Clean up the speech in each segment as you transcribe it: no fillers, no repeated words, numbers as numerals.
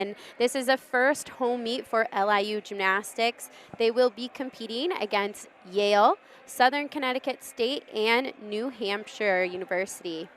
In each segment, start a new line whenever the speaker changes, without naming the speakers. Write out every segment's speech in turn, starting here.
And this is a first home meet for LIU gymnastics. They will be competing against Yale, Southern Connecticut State, and New Hampshire University.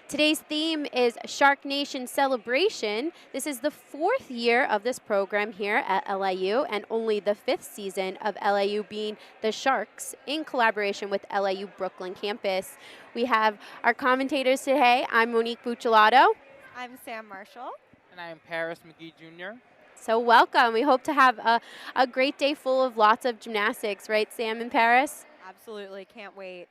Today's theme is Shark Nation Celebration. This is the 4th year of this program here at LIU and only the 5th season of LIU being the Sharks in collaboration with LIU Brooklyn campus. We have our commentators today. I'm Monique Bucciolato.
I'm Sam Marshall.
And I am Paris McGee Jr.
So welcome. We hope to have a great day full of lots of gymnastics, right, Sam and Paris?
Absolutely, can't wait.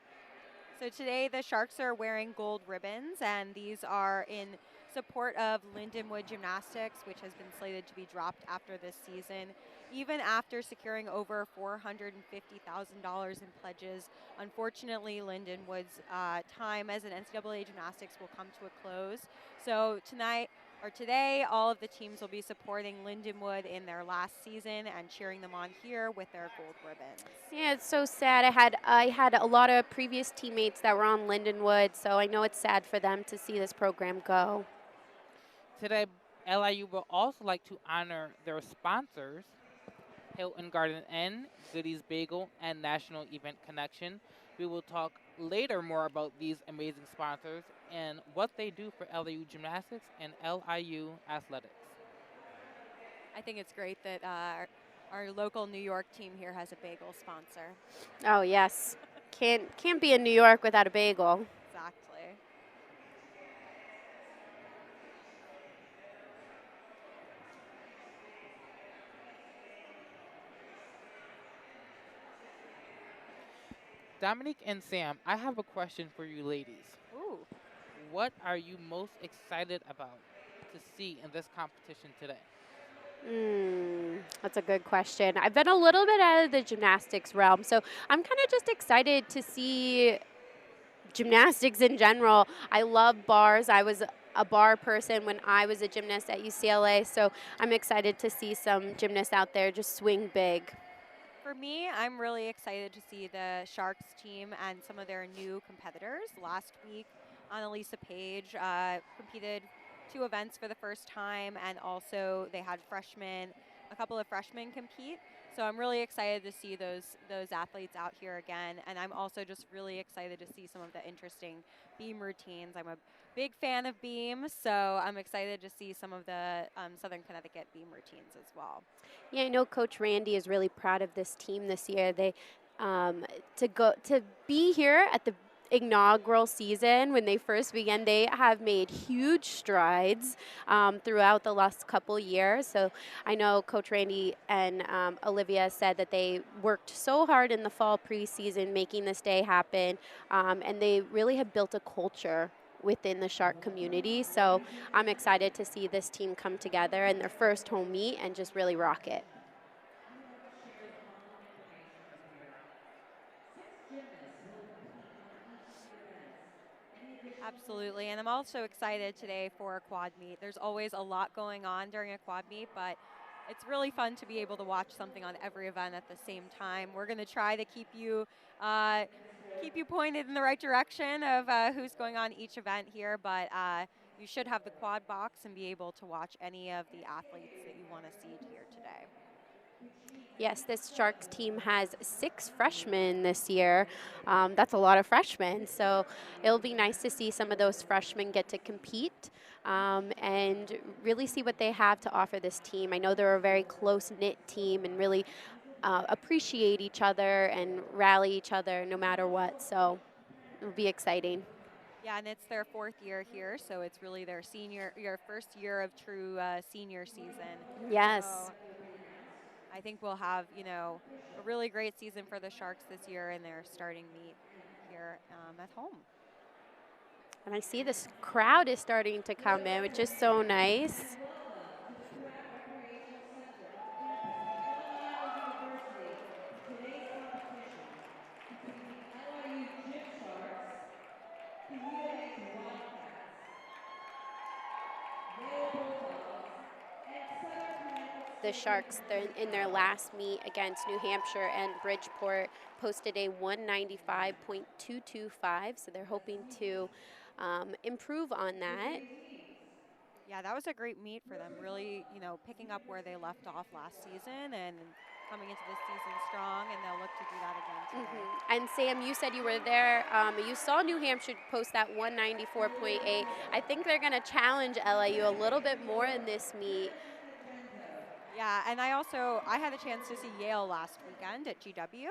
So today the Sharks are wearing gold ribbons, and these are in support of Lindenwood Gymnastics, which has been slated to be dropped after this season. Even after securing over $450,000 in pledges, unfortunately Lindenwood's time as an NCAA gymnastics will come to a close. So today, all of the teams will be supporting Lindenwood in their last season and cheering them on here with their gold ribbons.
Yeah, it's so sad. I had a lot of previous teammates that were on Lindenwood, so I know it's sad for them to see this program go.
Today, LIU will also like to honor their sponsors, Hilton Garden Inn, Goodies Bagel, and National Event Connection. We will talk later more about these amazing sponsors and what they do for LIU gymnastics and LIU athletics.
I think it's great that our local New York team here has a bagel sponsor.
Oh yes, can't be in New York without a bagel.
Exactly.
Dominique and Sam, I have a question for you ladies.
Ooh.
What are you most excited about to see in this competition today?
That's a good question. I've been a little bit out of the gymnastics realm, so I'm kind of just excited to see gymnastics in general. I love bars. I was a bar person when I was a gymnast at UCLA, so I'm excited to see some gymnasts out there just swing big.
For me, I'm really excited to see the Sharks team and some of their new competitors. Last week, Annalisa Page competed 2 events for the first time, and also they had a couple of freshmen compete. So I'm really excited to see those athletes out here again, and I'm also just really excited to see some of the interesting beam routines. I'm a big fan of beam, so I'm excited to see some of the Southern Connecticut beam routines as well.
Yeah, I know Coach Randy is really proud of this team this year. They to be here at the inaugural season when they first began, they have made huge strides throughout the last couple years. So I know Coach Randy and Olivia said that they worked so hard in the fall preseason making this day happen, and they really have built a culture within the Shark community. So I'm excited to see this team come together in their first home meet and just really rock it.
Absolutely, and I'm also excited today for a quad meet. There's always a lot going on during a quad meet, but it's really fun to be able to watch something on every event at the same time. We're going to try to keep you pointed in the right direction of who's going on each event here, but you should have the quad box and be able to watch any of the athletes that you want to see here today.
Yes, this Sharks team has 6 freshmen this year. That's a lot of freshmen, so it'll be nice to see some of those freshmen get to compete and really see what they have to offer this team. I know they're a very close-knit team and really appreciate each other and rally each other no matter what, so it'll be exciting.
Yeah, and it's their 4th year here, so it's really their first year of true senior season.
Yes.
So I think we'll have, a really great season for the Sharks this year in their starting meet here at home.
And I see this crowd is starting to come in, which is so nice. The Sharks, they're in their last meet against New Hampshire and Bridgeport, posted a 195.225, so they're hoping to improve on that.
Yeah, that was a great meet for them. Really, picking up where they left off last season and coming into this season strong, and they'll look to do that again today.
And Sam, you said you were there. You saw New Hampshire post that 194.8. I think they're going to challenge LIU a little bit more in this meet.
Yeah, and I had the chance to see Yale last weekend at GW,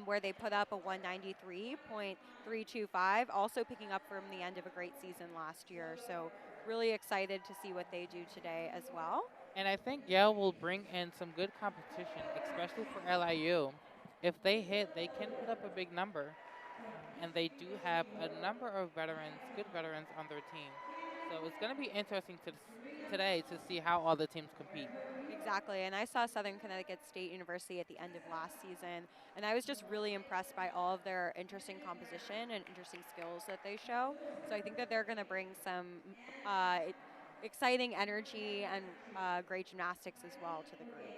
where they put up a 193.325, also picking up from the end of a great season last year. So really excited to see what they do today as well.
And I think Yale will bring in some good competition, especially for LIU. If they hit, they can put up a big number. And they do have a number of veterans, good veterans on their team. So it's going to be interesting today to see how all the teams compete.
Exactly, and I saw Southern Connecticut State University at the end of last season, and I was just really impressed by all of their interesting composition and interesting skills that they show. So I think that they're going to bring some exciting energy and great gymnastics as well to the group.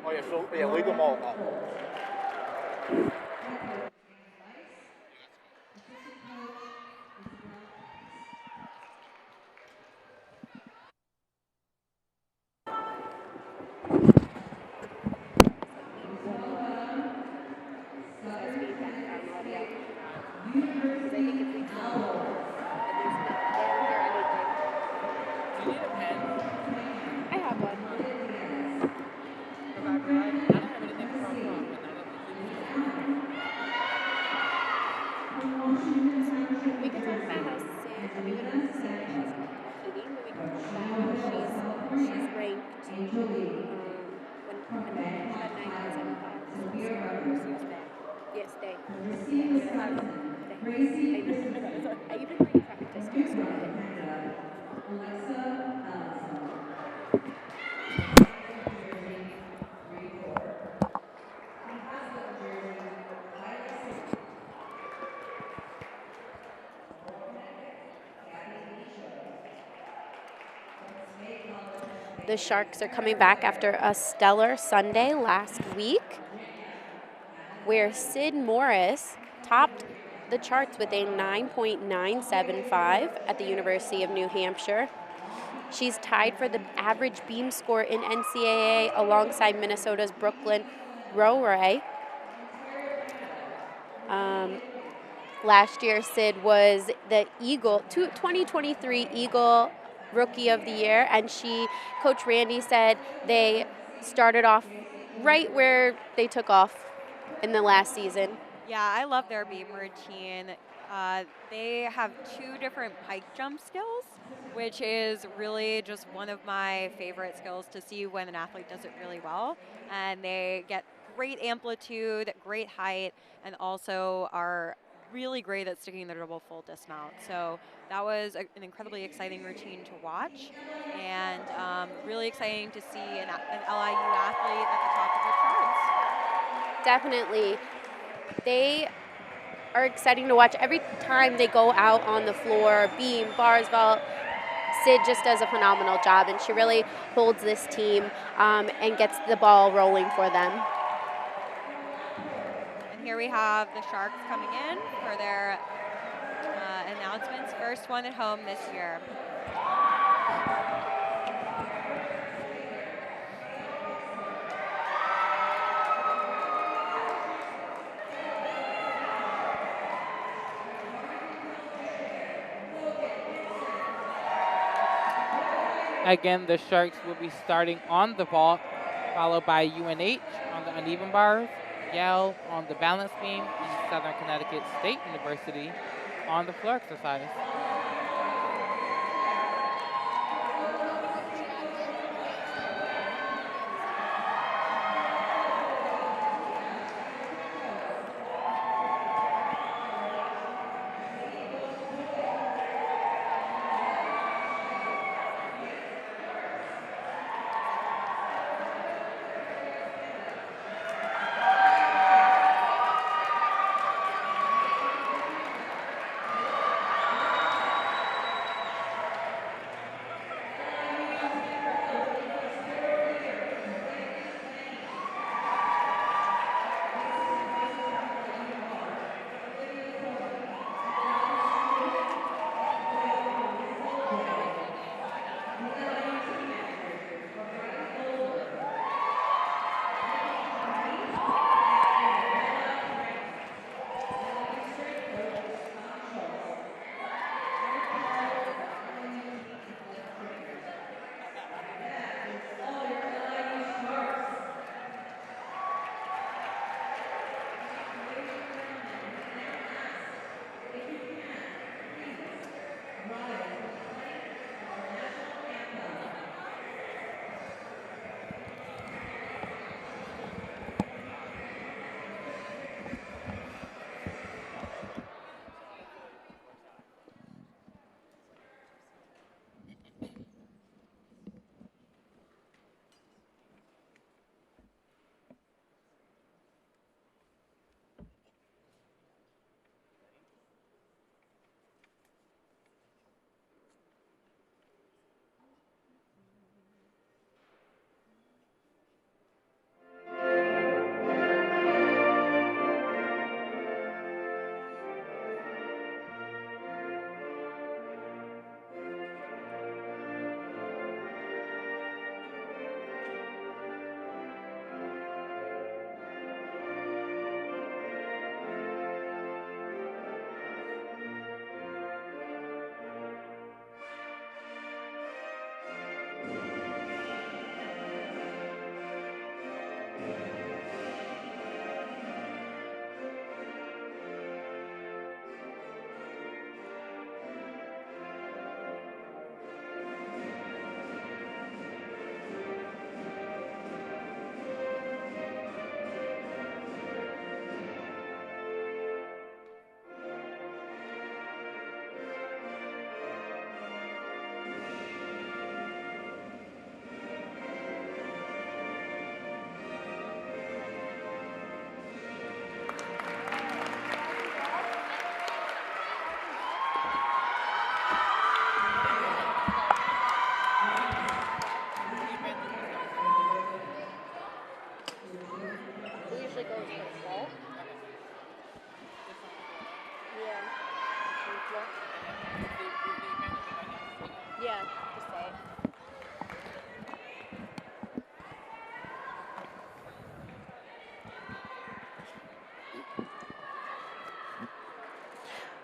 Oh yeah, so yeah, leave them all up.
Besides being background audio. Because I think if we turn it off, then there's no, they don't hear anything.
Do you need a pen?
I have one.
Because I realized I don't have anything cropped off, and I don't think you do.
We could talk about how Sam. I mean, we don't have to say that she's competing, but we can talk about how she's ranked. When she got 9.75. Yes, they. We're gonna have they. I even like practiced yesterday. The Sharks are coming back after a stellar Sunday last week, where Sid Morris topped the charts with a 9.975 at the University of New Hampshire. She's tied for the average beam score in NCAA alongside Minnesota's Brooklyn Rowray. Last year, Sid was the 2023 Eagle Rookie of the Year, and Coach Randy said they started off right where they took off in the last season.
Yeah, I love their beam routine. They have 2 different pike jump skills, which is really just one of my favorite skills to see when an athlete does it really well. And they get great amplitude, great height, and also are really great at sticking the double full dismount. So that was an incredibly exciting routine to watch, and really exciting to see an LIU athlete at the top of the charts.
Definitely. They are exciting to watch. Every time they go out on the floor, beam, bars, vault, Sid just does a phenomenal job, and she really holds this team and gets the ball rolling for them.
And here we have the Sharks coming in for their announcements. First one at home this year.
Again, the Sharks will be starting on the vault, followed by UNH on the uneven bars, Yale on the balance beam, and Southern Connecticut State University on the floor exercise.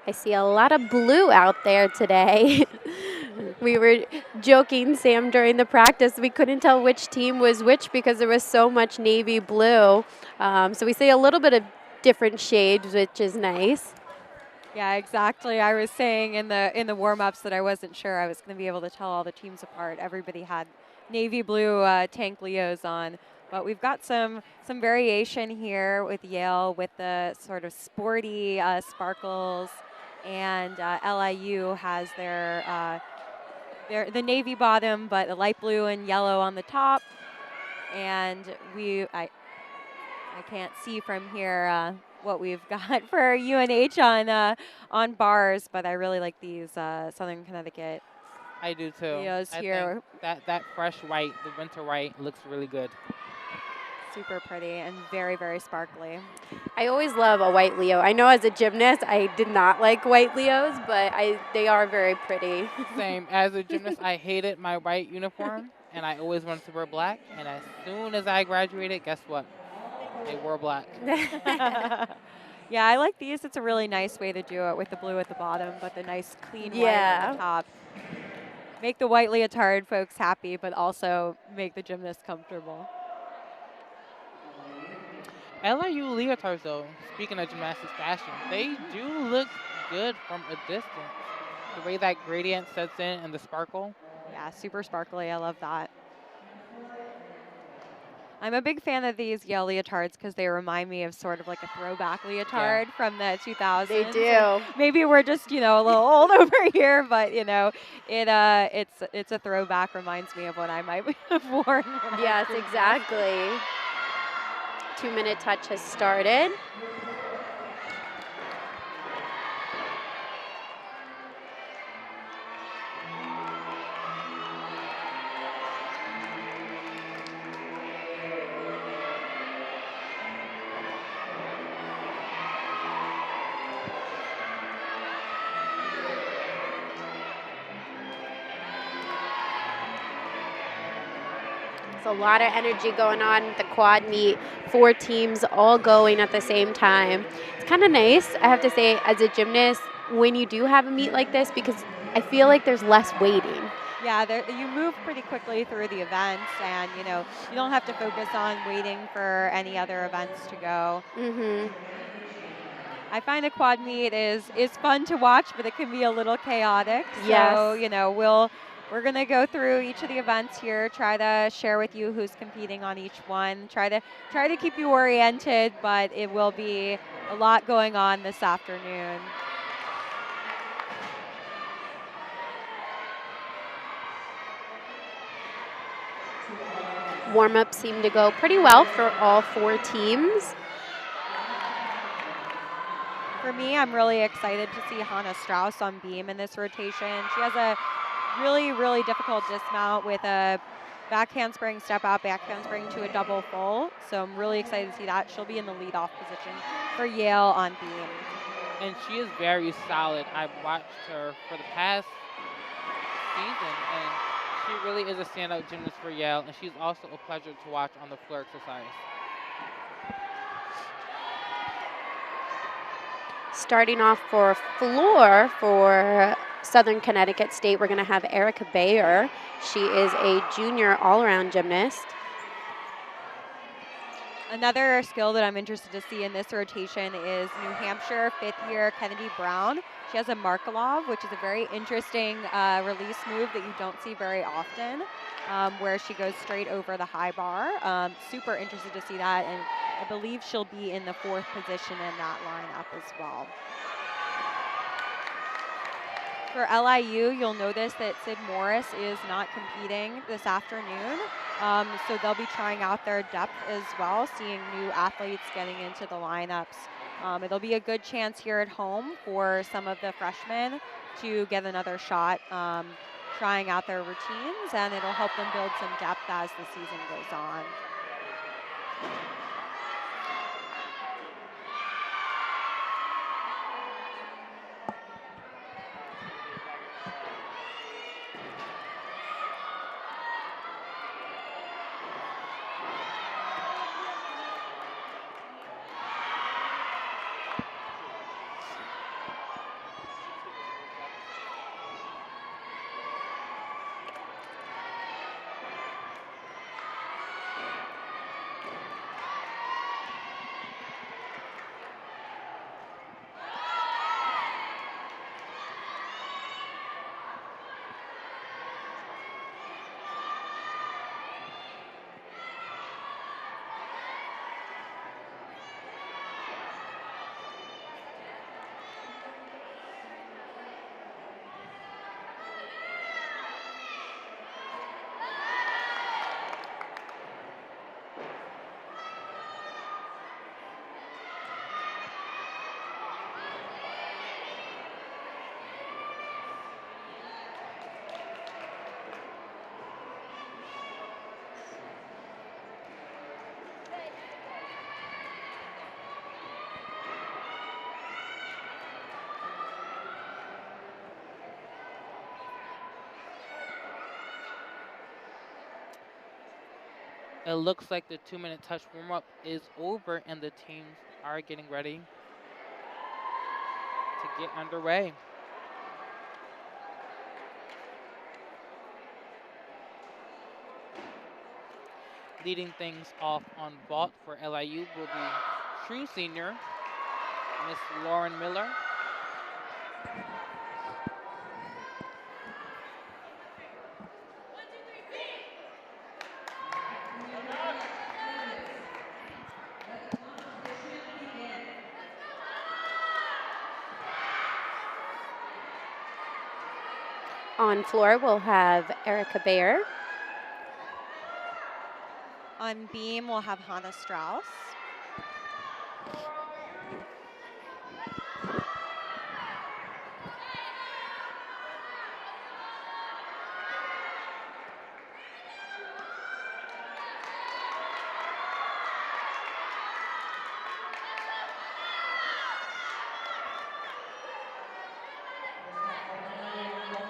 I see a lot of blue out there today. We were joking, Sam, during the practice. We couldn't tell which team was which because there was so much navy blue. So we see a little bit of different shades, which is nice.
Yeah, exactly. I was saying in the warm-ups that I wasn't sure I was going to be able to tell all the teams apart. Everybody had navy blue tank Leos on, but we've got some variation here with Yale with the sort of sporty sparkles, and LIU has the navy bottom, but the light blue and yellow on the top. And I can't see from here what we've got for UNH on bars, but I really like these Southern Connecticut
I do too.
Leos
I
here.
think that fresh white, the winter white, looks really good.
Super pretty and very, very sparkly.
I always love a white Leo. I know as a gymnast, I did not like white Leos, but they are very pretty.
Same. As a gymnast, I hated my white uniform, and I always wanted to wear black. And as soon as I graduated, guess what? They wore black.
Yeah, I like these. It's a really nice way to do it with the blue at the bottom, but the nice clean white
Yeah.
on the top. Make the white leotard folks happy, but also make the gymnast comfortable.
LIU leotards, though, speaking of gymnastics fashion, they do look good from a distance. The way that gradient sets in and the sparkle.
Yeah, super sparkly. I love that. I'm a big fan of these Yale leotards because they remind me of sort of like a throwback leotard from the 2000s.
They do.
And maybe we're just, you know, a little old over here, but you know, it's a throwback. Reminds me of what I might have worn.
Yes, exactly. 2-minute touch has started. There's a lot of energy going on at the quad meet. 4 teams all going at the same time. It's kind of nice, I have to say, as a gymnast, when you do have a meet like this, because I feel like there's less waiting.
Yeah, you move pretty quickly through the events, and you know you don't have to focus on waiting for any other events to go. I find the quad meet is fun to watch, but it can be a little chaotic.
Yes.
So you know we're gonna go through each of the events here, try to share with you who's competing on each one, try to keep you oriented, but it will be a lot going on this afternoon.
Warm-ups seem to go pretty well for all 4 teams.
For me, I'm really excited to see Hannah Strauss on beam in this rotation. She has a really, really difficult dismount with a back handspring, step out, back handspring to a double full. So I'm really excited to see that. She'll be in the leadoff position for Yale on beam.
And she is very solid. I've watched her for the past season, and she really is a standout gymnast for Yale, and she's also a pleasure to watch on the floor exercise.
Starting off for floor for Southern Connecticut State, we're going to have Erica Bayer. She is a junior all-around gymnast.
Another skill that I'm interested to see in this rotation is New Hampshire 5th year Kennedy Brown. She has a Markelov, which is a very interesting release move that you don't see very often, where she goes straight over the high bar. Super interested to see that, and I believe she'll be in the 4th position in that lineup as well. For LIU, you'll notice that Sid Morris is not competing this afternoon, so they'll be trying out their depth as well, seeing new athletes getting into the lineups. It'll be a good chance here at home for some of the freshmen to get another shot trying out their routines, and it'll help them build some depth as the season goes on.
It looks like the 2-minute touch warm-up is over and the teams are getting ready to get underway. Leading things off on vault for LIU will be true senior, Miss Lauren Miller.
On floor, we'll have Erica Bayer.
On beam, we'll have Hannah Strauss.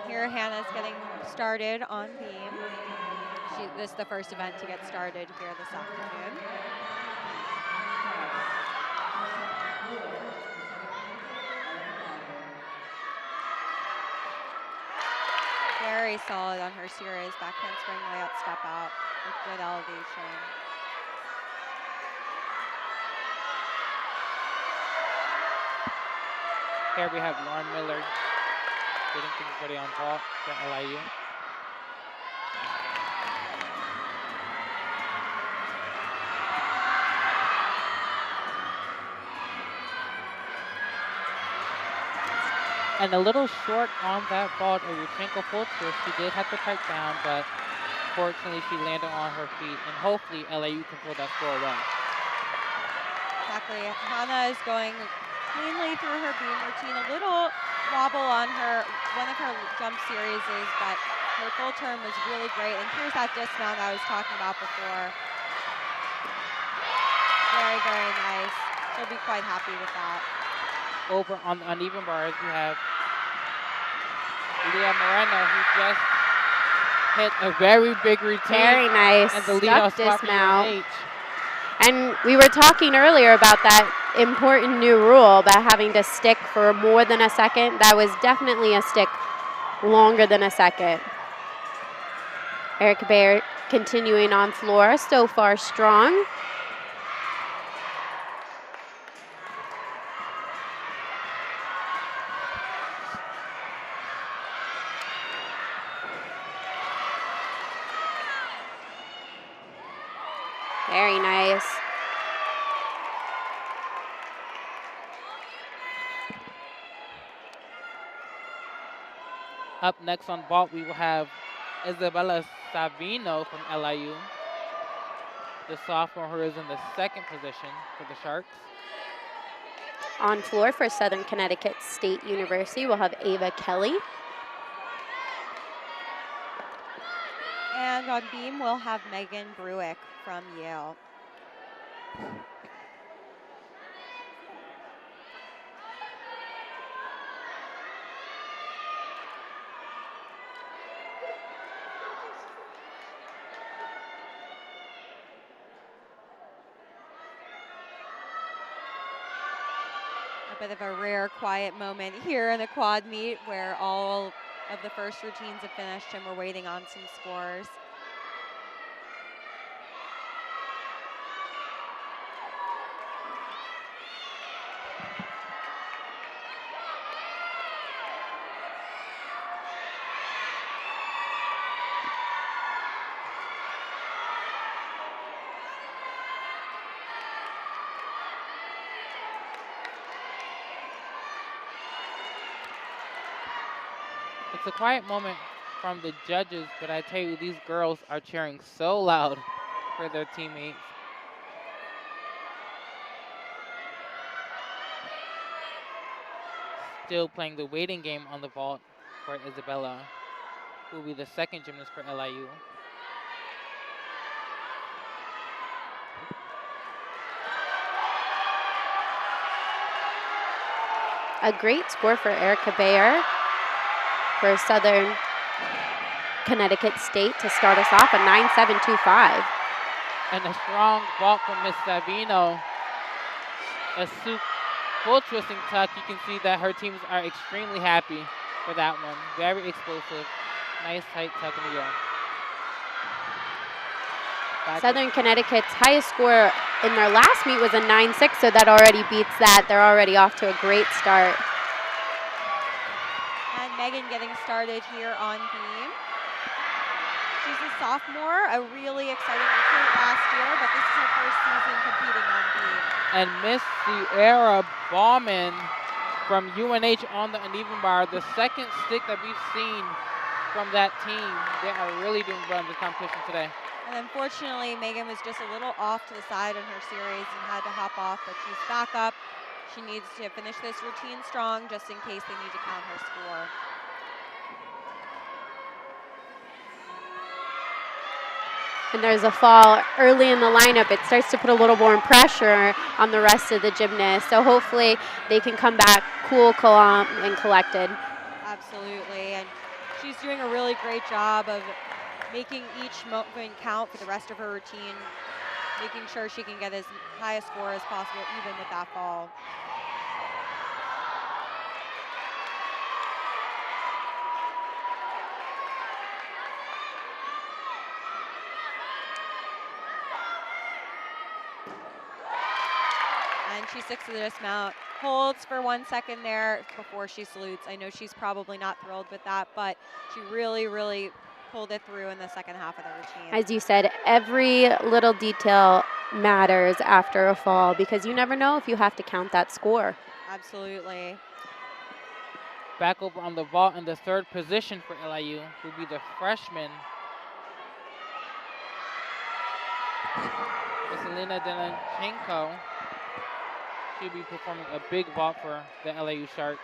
Here, Hannah's getting started on beam. This is the first event to get started here this afternoon. Very solid on her series. Backhand spring layup step out with good elevation.
Here we have Lauren Miller getting things ready on vault for LIU. And a little short on that vault, a Yurchenko full twist. She did have to pipe down, but fortunately she landed on her feet, and hopefully LIU can pull that score away.
Exactly. Hannah is going cleanly through her beam routine. A little wobble on one of her jump series, but her full turn was really great. And here's that dismount I was talking about before. Very, very nice. She'll be quite happy with that.
Over on the uneven bars, we have Leah Moreno, who just hit a very big routine.
Very nice.
And the lead-off spot for
dismount.
UNH.
And we were talking earlier about that important new rule about having to stick for more than a second. That was definitely a stick longer than a second. Erica Bayer continuing on floor, so far strong. Very nice.
Up next on vault, we will have Isabella Savino from LIU. The sophomore who is in the second position for the Sharks.
On floor for Southern Connecticut State University, we'll have Ava Kelly.
And on beam, we'll have Megan Bruick from Yale. A bit of a rare quiet moment here in the quad meet where all of the first routines have finished and we're waiting on some scores.
It's a quiet moment from the judges, but I tell you, these girls are cheering so loud for their teammates. Still playing the waiting game on the vault for Isabella, who will be the second gymnast for LIU.
A great score for Erica Bayer for Southern Connecticut State to start us off, a 9.725.
And a strong vault from Miss Savino. A full twisting tuck. You can see that her teams are extremely happy for that one. Very explosive. Nice tight tuck in the air.
Southern Connecticut's highest score in their last meet was a 9-6, so that already beats that. They're already off to a great start.
And Megan getting started here on beam. She's a sophomore, a really exciting recruit last year, but this is her first season competing on beam.
And Miss Sierra Bauman from UNH on the uneven bar, the second stick that we've seen from that team. They are really doing well in this competition today.
And unfortunately, Megan was just a little off to the side in her series and had to hop off, but she's back up. She needs to finish this routine strong just in case they need to count her score.
And there's a fall early in the lineup. It starts to put a little more pressure on the rest of the gymnasts. So hopefully they can come back cool, calm, and collected.
Absolutely. And she's doing a really great job of making each movement count for the rest of her routine, making sure she can get as high a score as possible, even with that fall. And she sticks to the dismount, holds for 1 second there before she salutes. I know she's probably not thrilled with that, but she really, really pulled it through in the second half of the routine.
As you said, every little detail matters after a fall because you never know if you have to count that score.
Absolutely.
Back over on the vault in the third position for LIU will be the freshman, Miss Elena Delenchenko. She'll be performing a big vault for the LIU Sharks.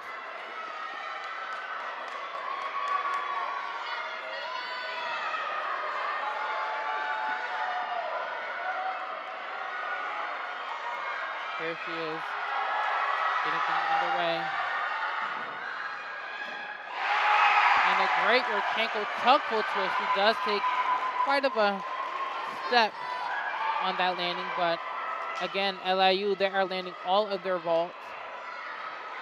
Here she is, getting things underway. And a great Yurchenko tuck full twist. She does take quite of a step on that landing, but again, LIU, they are landing all of their vaults.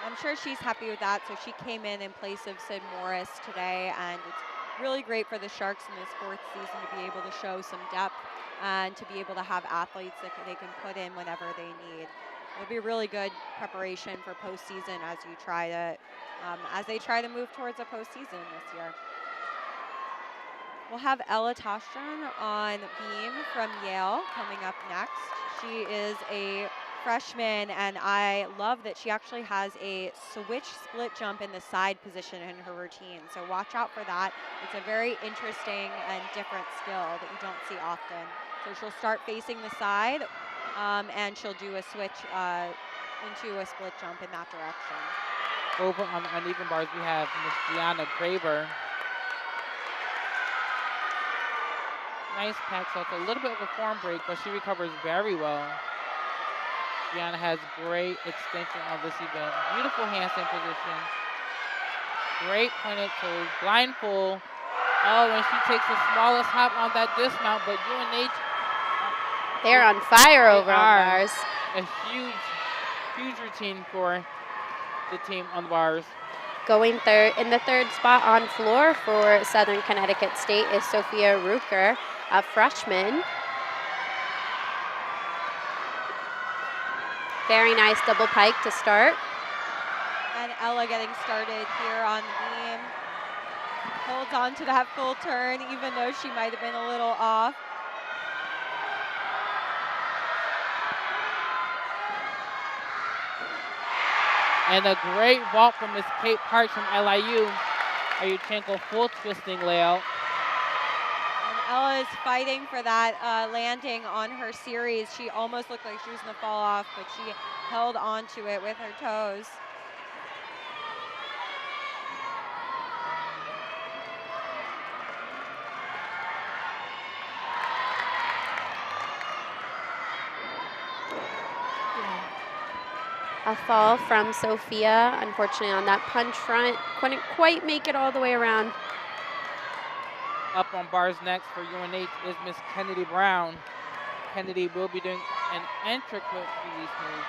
I'm sure she's happy with that. So she came in place of Sid Morris today, and it's really great for the Sharks in this fourth season to be able to show some depth and to be able to have athletes that they can put in whenever they need. It'll be really good preparation for postseason as they try to move towards a postseason this year. We'll have Ella Tostron on beam from Yale coming up next. She is a freshman, and I love that she actually has a switch split jump in the side position in her routine. So watch out for that. It's a very interesting and different skill that you don't see often. So she'll start facing the side, and she'll do a switch into a split jump in that direction.
Over on the uneven bars, we have Miss Gianna Graber. Nice pack, so it's a little bit of a form break, but she recovers very well. Gianna has great extension on this event. Beautiful handstand position. Great pointed toes, blindfold. Oh, and she takes the smallest hop on that dismount, but UNH.
They're on fire over on bars.
A huge, huge routine for the team on the bars.
Going in the third spot on floor for Southern Connecticut State is Sophia Rucker, a freshman. Very nice double pike to start.
And Ella getting started here on the beam. Holds on to that full turn, even though she might have been a little off.
And a great vault from Miss Kate Parks from LIU. A Yurchenko full twisting layout.
And Ella is fighting for that landing on her series. She almost looked like she was going to fall off, but she held onto it with her toes.
A fall from Sophia, unfortunately on that punch front. Couldn't quite make it all the way around.
Up on bars next for UNH is Miss Kennedy Brown. Kennedy will be doing an intricate release move.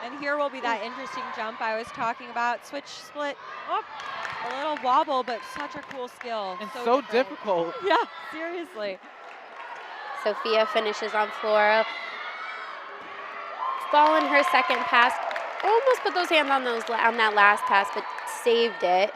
And here will be that interesting jump I was talking about. Switch split. Oh, a little wobble, but such a cool skill.
And so difficult.
Yeah, seriously.
Sophia finishes on floor. Ball in her second pass. Almost put those hands on that last pass, but saved it.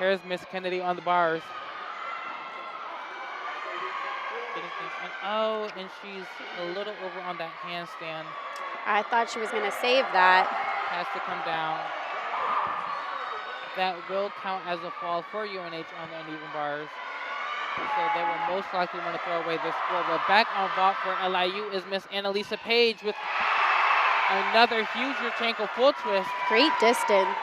Here's Miss Kennedy on the bars. Getting things in. Oh, and she's a little over on that handstand.
I thought she was going to save that.
Has to come down. That will count as a fall for UNH on the uneven bars. So they will most likely want to throw away this score. But back on vault for LIU is Miss Annalisa Page with another huge Yurchenko full twist.
Great distance.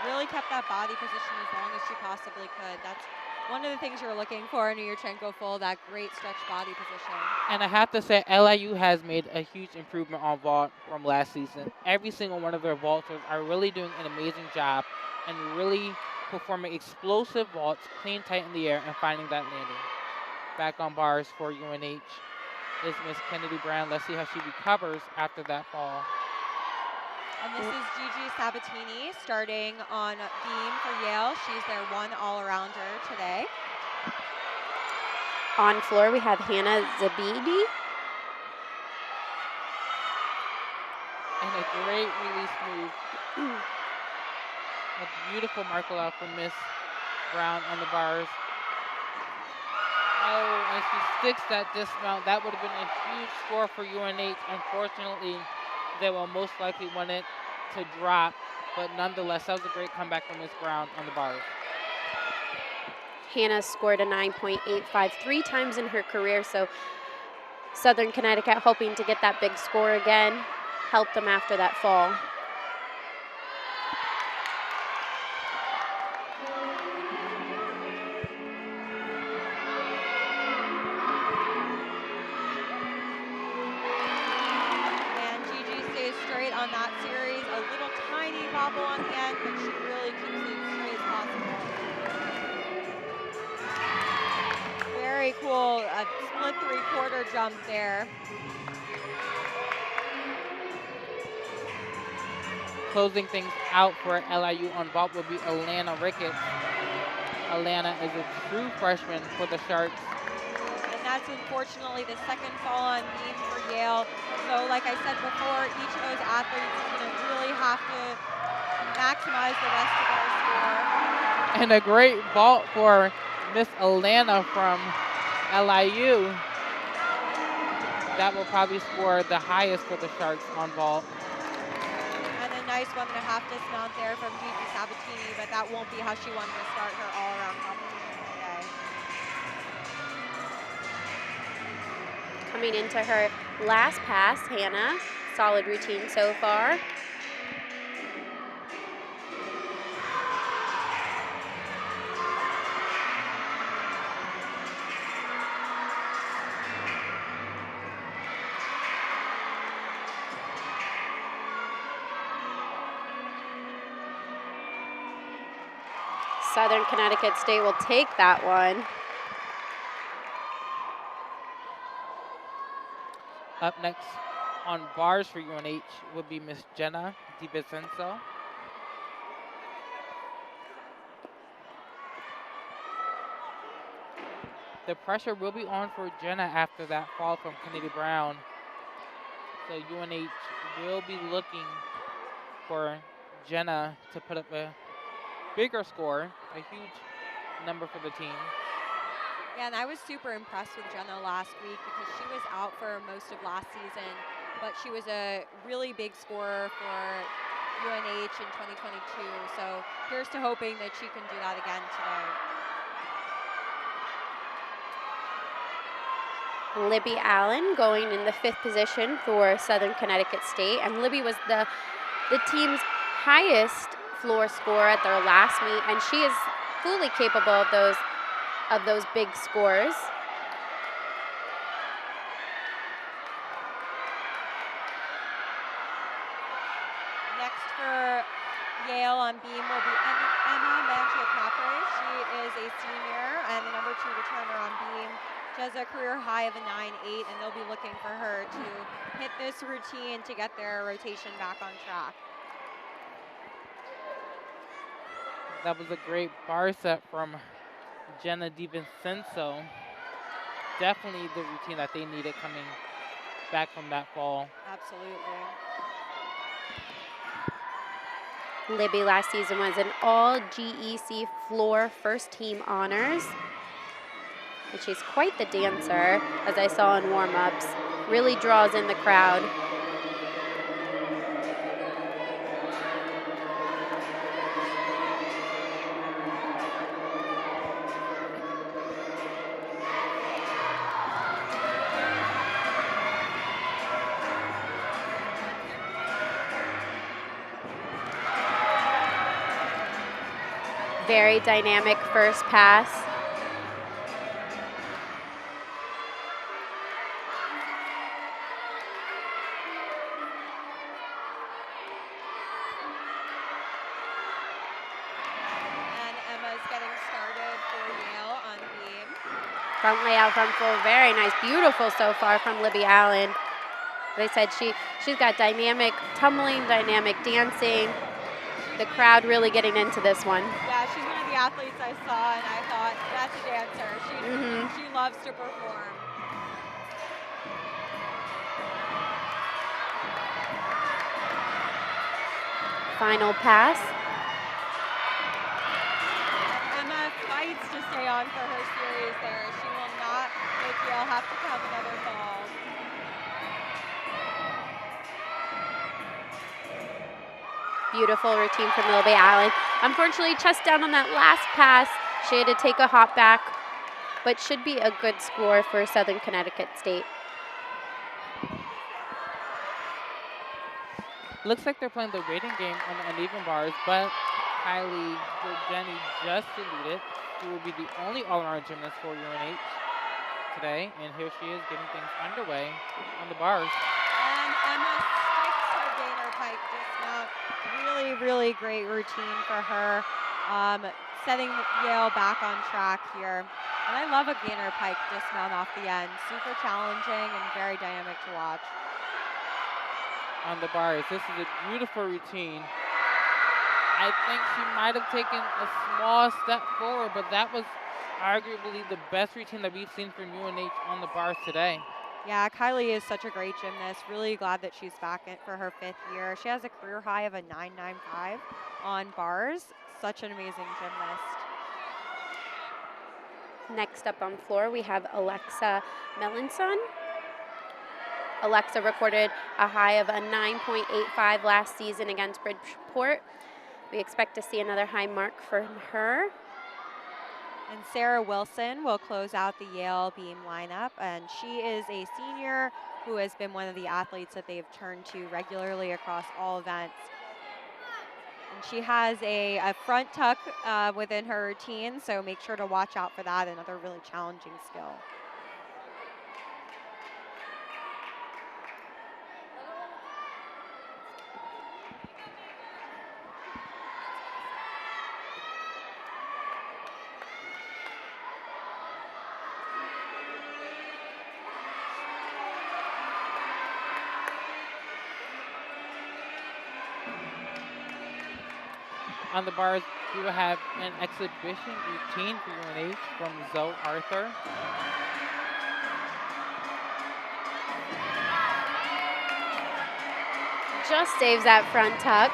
Really kept that body position as long as she possibly could. That's one of the things you're looking for in a Yurchenko full, that great stretch body position.
And I have to say, LIU has made a huge improvement on vault from last season. Every single one of their vaulters are really doing an amazing job and really performing explosive vaults, clean, tight in the air, and finding that landing. Back on bars for UNH is Miss Kennedy Brown. Let's see how she recovers after that fall.
And this is Gigi Sabatini starting on beam for Yale. She's their one all-arounder today.
On floor, we have Hannah Zabidi.
And a great release move. A beautiful marker out from Miss Brown on the bars. Oh, and she sticks that dismount. That would have been a huge score for UNH. Unfortunately, they will most likely want it to drop, but nonetheless, that was a great comeback from Miss Brown on the bars.
Hannah scored a 9.85 3 times in her career, so Southern Connecticut hoping to get that big score again, helped them after that fall.
On that series, a little tiny bobble on the end, but she really keeps it as straight as possible. Very cool, a split three-quarter jump there.
Closing things out for LIU on vault will be Alana Ricketts. Alana is a true freshman for the Sharks.
And that's unfortunately the second fall on beam for Yale. So like I said before, each of those athletes is going to really have to maximize the rest of their score.
And a great vault for Miss Alana from LIU. That will probably score the highest for the Sharks on vault.
And a nice 1.5 dismount there from Gigi Sabatini, but that won't be how she wanted to start her all-around competition today.
Coming into her last pass, Hannah. Solid routine so far. Southern Connecticut State will take that one.
Up next on bars for UNH would be Miss Jenna DiVincenzo. The pressure will be on for Jenna after that fall from Kennedy Brown. So UNH will be looking for Jenna to put up a bigger score, a huge number for the team.
Yeah, and I was super impressed with Jenna last week because she was out for most of last season, but she was a really big scorer for UNH in 2022. So here's to hoping that she can do that again today.
Libby Allen going in the 5th position for Southern Connecticut State. And Libby was the team's highest floor score at their last meet, and she is fully capable of those big scores.
Next for Yale on beam will be Emma Mangiapapre. She is a senior and the number 2 returner on beam. She has a career high of a 9.8, and they'll be looking for her to hit this routine to get their rotation back on track.
That was a great bar set from Jenna DiVincenzo. Definitely the routine that they needed coming back from that fall.
Absolutely.
Libby last season was an all GEC floor first team honors. And she's quite the dancer, as I saw in warm-ups. Really draws in the crowd. Very dynamic first pass.
And Emma's getting started for Yale on beam.
Front layout, front full, very nice. Beautiful so far from Libby Allen. They said she's got dynamic tumbling, dynamic dancing. The crowd really getting into this one.
Yeah, she's one of the athletes I saw, and I thought, that's a dancer. She loves to perform.
Final pass.
Emma fights to stay on for her series there. She will not make Yale have to come another ball.
Beautiful routine from Libby Allen. Unfortunately, chest down on that last pass. She had to take a hop back, but should be a good score for Southern Connecticut State.
Looks like they're playing the rating game on the uneven bars, but Kylie Jenny just deleted. She will be the only all-around gymnast for UNH today, and here she is getting things underway on the bars.
And Emma sticks her gainer pike dismount. Really, really great routine for her, setting Yale back on track here. And I love a gainer pike dismount off the end. Super challenging and very dynamic to watch.
On the bars, this is a beautiful routine. I think she might have taken a small step forward, but that was arguably the best routine that we've seen from UNH on the bars today.
Yeah, Kylie is such a great gymnast. Really glad that she's back in for her 5th year. She has a career high of a 9.95 on bars. Such an amazing gymnast.
Next up on floor, we have Alexa Melanson. Alexa recorded a high of a 9.85 last season against Bridgeport. We expect to see another high mark from her.
And Sarah Wilson will close out the Yale beam lineup, and she is a senior who has been one of the athletes that they've turned to regularly across all events. And she has a front tuck within her routine, so make sure to watch out for that, another really challenging skill.
On the bars, we will have an exhibition routine for UNH from Zoe Arthur.
Just saves that front tuck.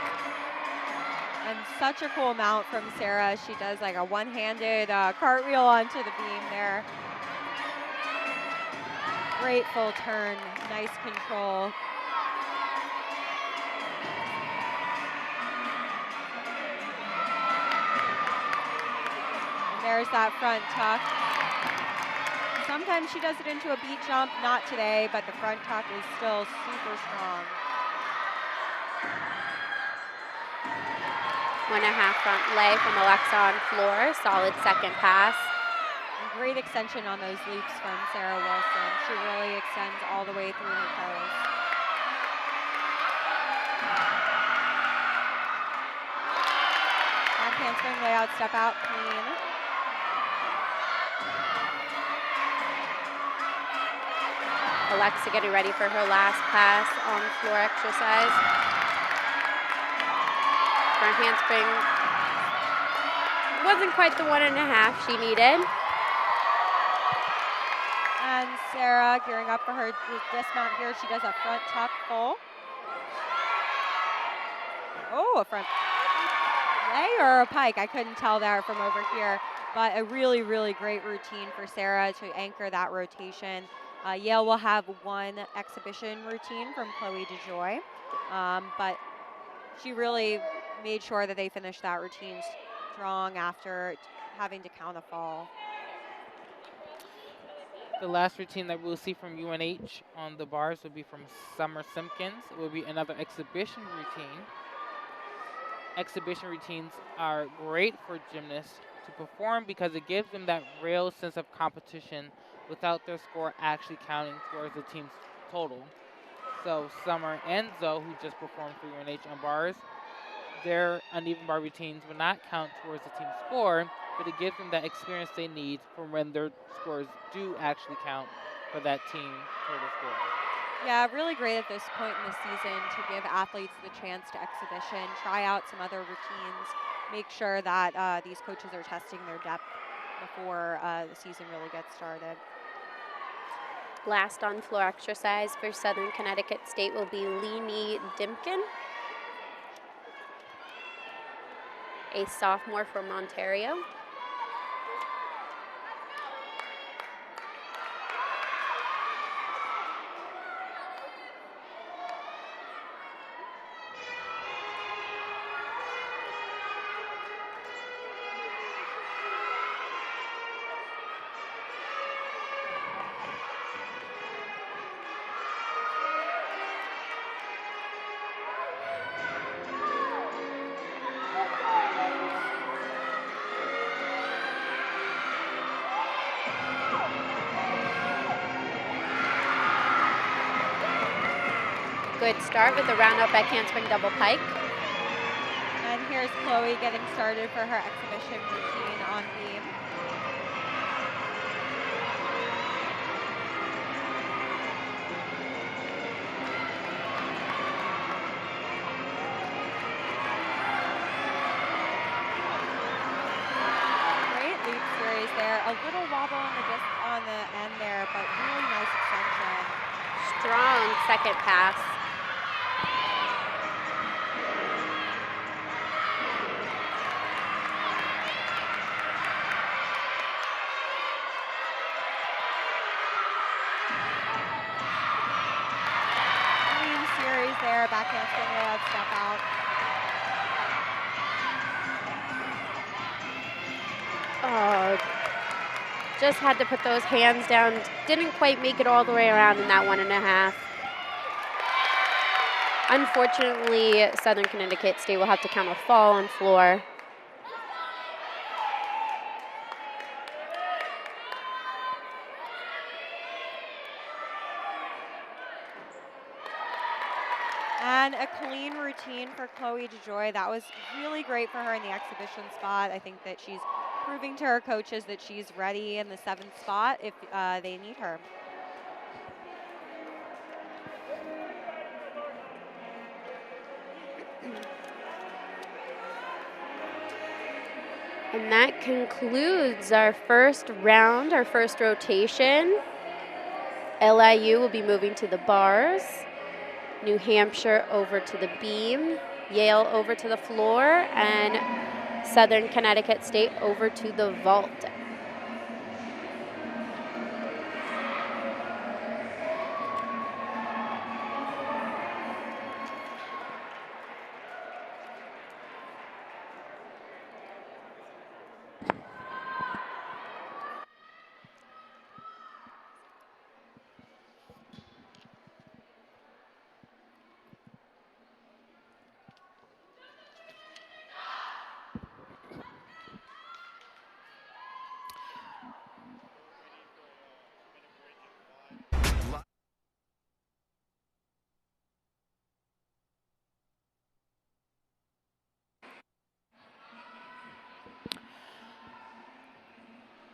And such a cool mount from Sarah. She does like a one-handed cartwheel onto the beam there. Great full turn, nice control. There's that front tuck. Sometimes she does it into a beat jump, not today, but the front tuck is still super strong.
1.5 front lay from Alexa on floor. Solid second pass.
And great extension on those leaps from Sarah Wilson. She really extends all the way through her toes. Back handspring layout, step out, clean.
Alexa getting ready for her last pass on floor exercise. Front handspring wasn't quite the 1.5 she needed.
And Sarah gearing up for her dismount here. She does a front tuck full. Oh, a front lay or a pike. I couldn't tell there from over here. But a really, really great routine for Sarah to anchor that rotation. Yale will have one exhibition routine from Chloe DeJoy. But she really made sure that they finished that routine strong after having to count a fall.
The last routine that we'll see from UNH on the bars will be from Summer Simpkins. It will be another exhibition routine. Exhibition routines are great for gymnasts to perform because it gives them that real sense of competition without their score actually counting towards the team's total. So Summer and Zoe, who just performed for UNH on bars, their uneven bar routines will not count towards the team's score, but it gives them that experience they need for when their scores do actually count for that team total score.
Yeah, really great at this point in the season to give athletes the chance to exhibition, try out some other routines, make sure that these coaches are testing their depth before the season really gets started.
Last on floor exercise for Southern Connecticut State will be Leanie Dimkin, a sophomore from Ontario. Good start with a round out back handspring double pike.
And here's Chloe getting started for her exhibition routine on beam. Great leap series there. A little wobble on the end there, but really nice extension.
Strong second pass.
Clean series there, back handspring layout, step out.
Oh, just had to put those hands down. Didn't quite make it all the way around in that 1.5. Unfortunately, Southern Connecticut State will have to count a fall on floor.
And a clean routine for Chloe DeJoy. That was really great for her in the exhibition spot. I think that she's proving to her coaches that she's ready in the 7th spot if they need her.
And that concludes our first round, our first rotation. LIU will be moving to the bars. New Hampshire over to the beam. Yale over to the floor. And Southern Connecticut State over to the vault.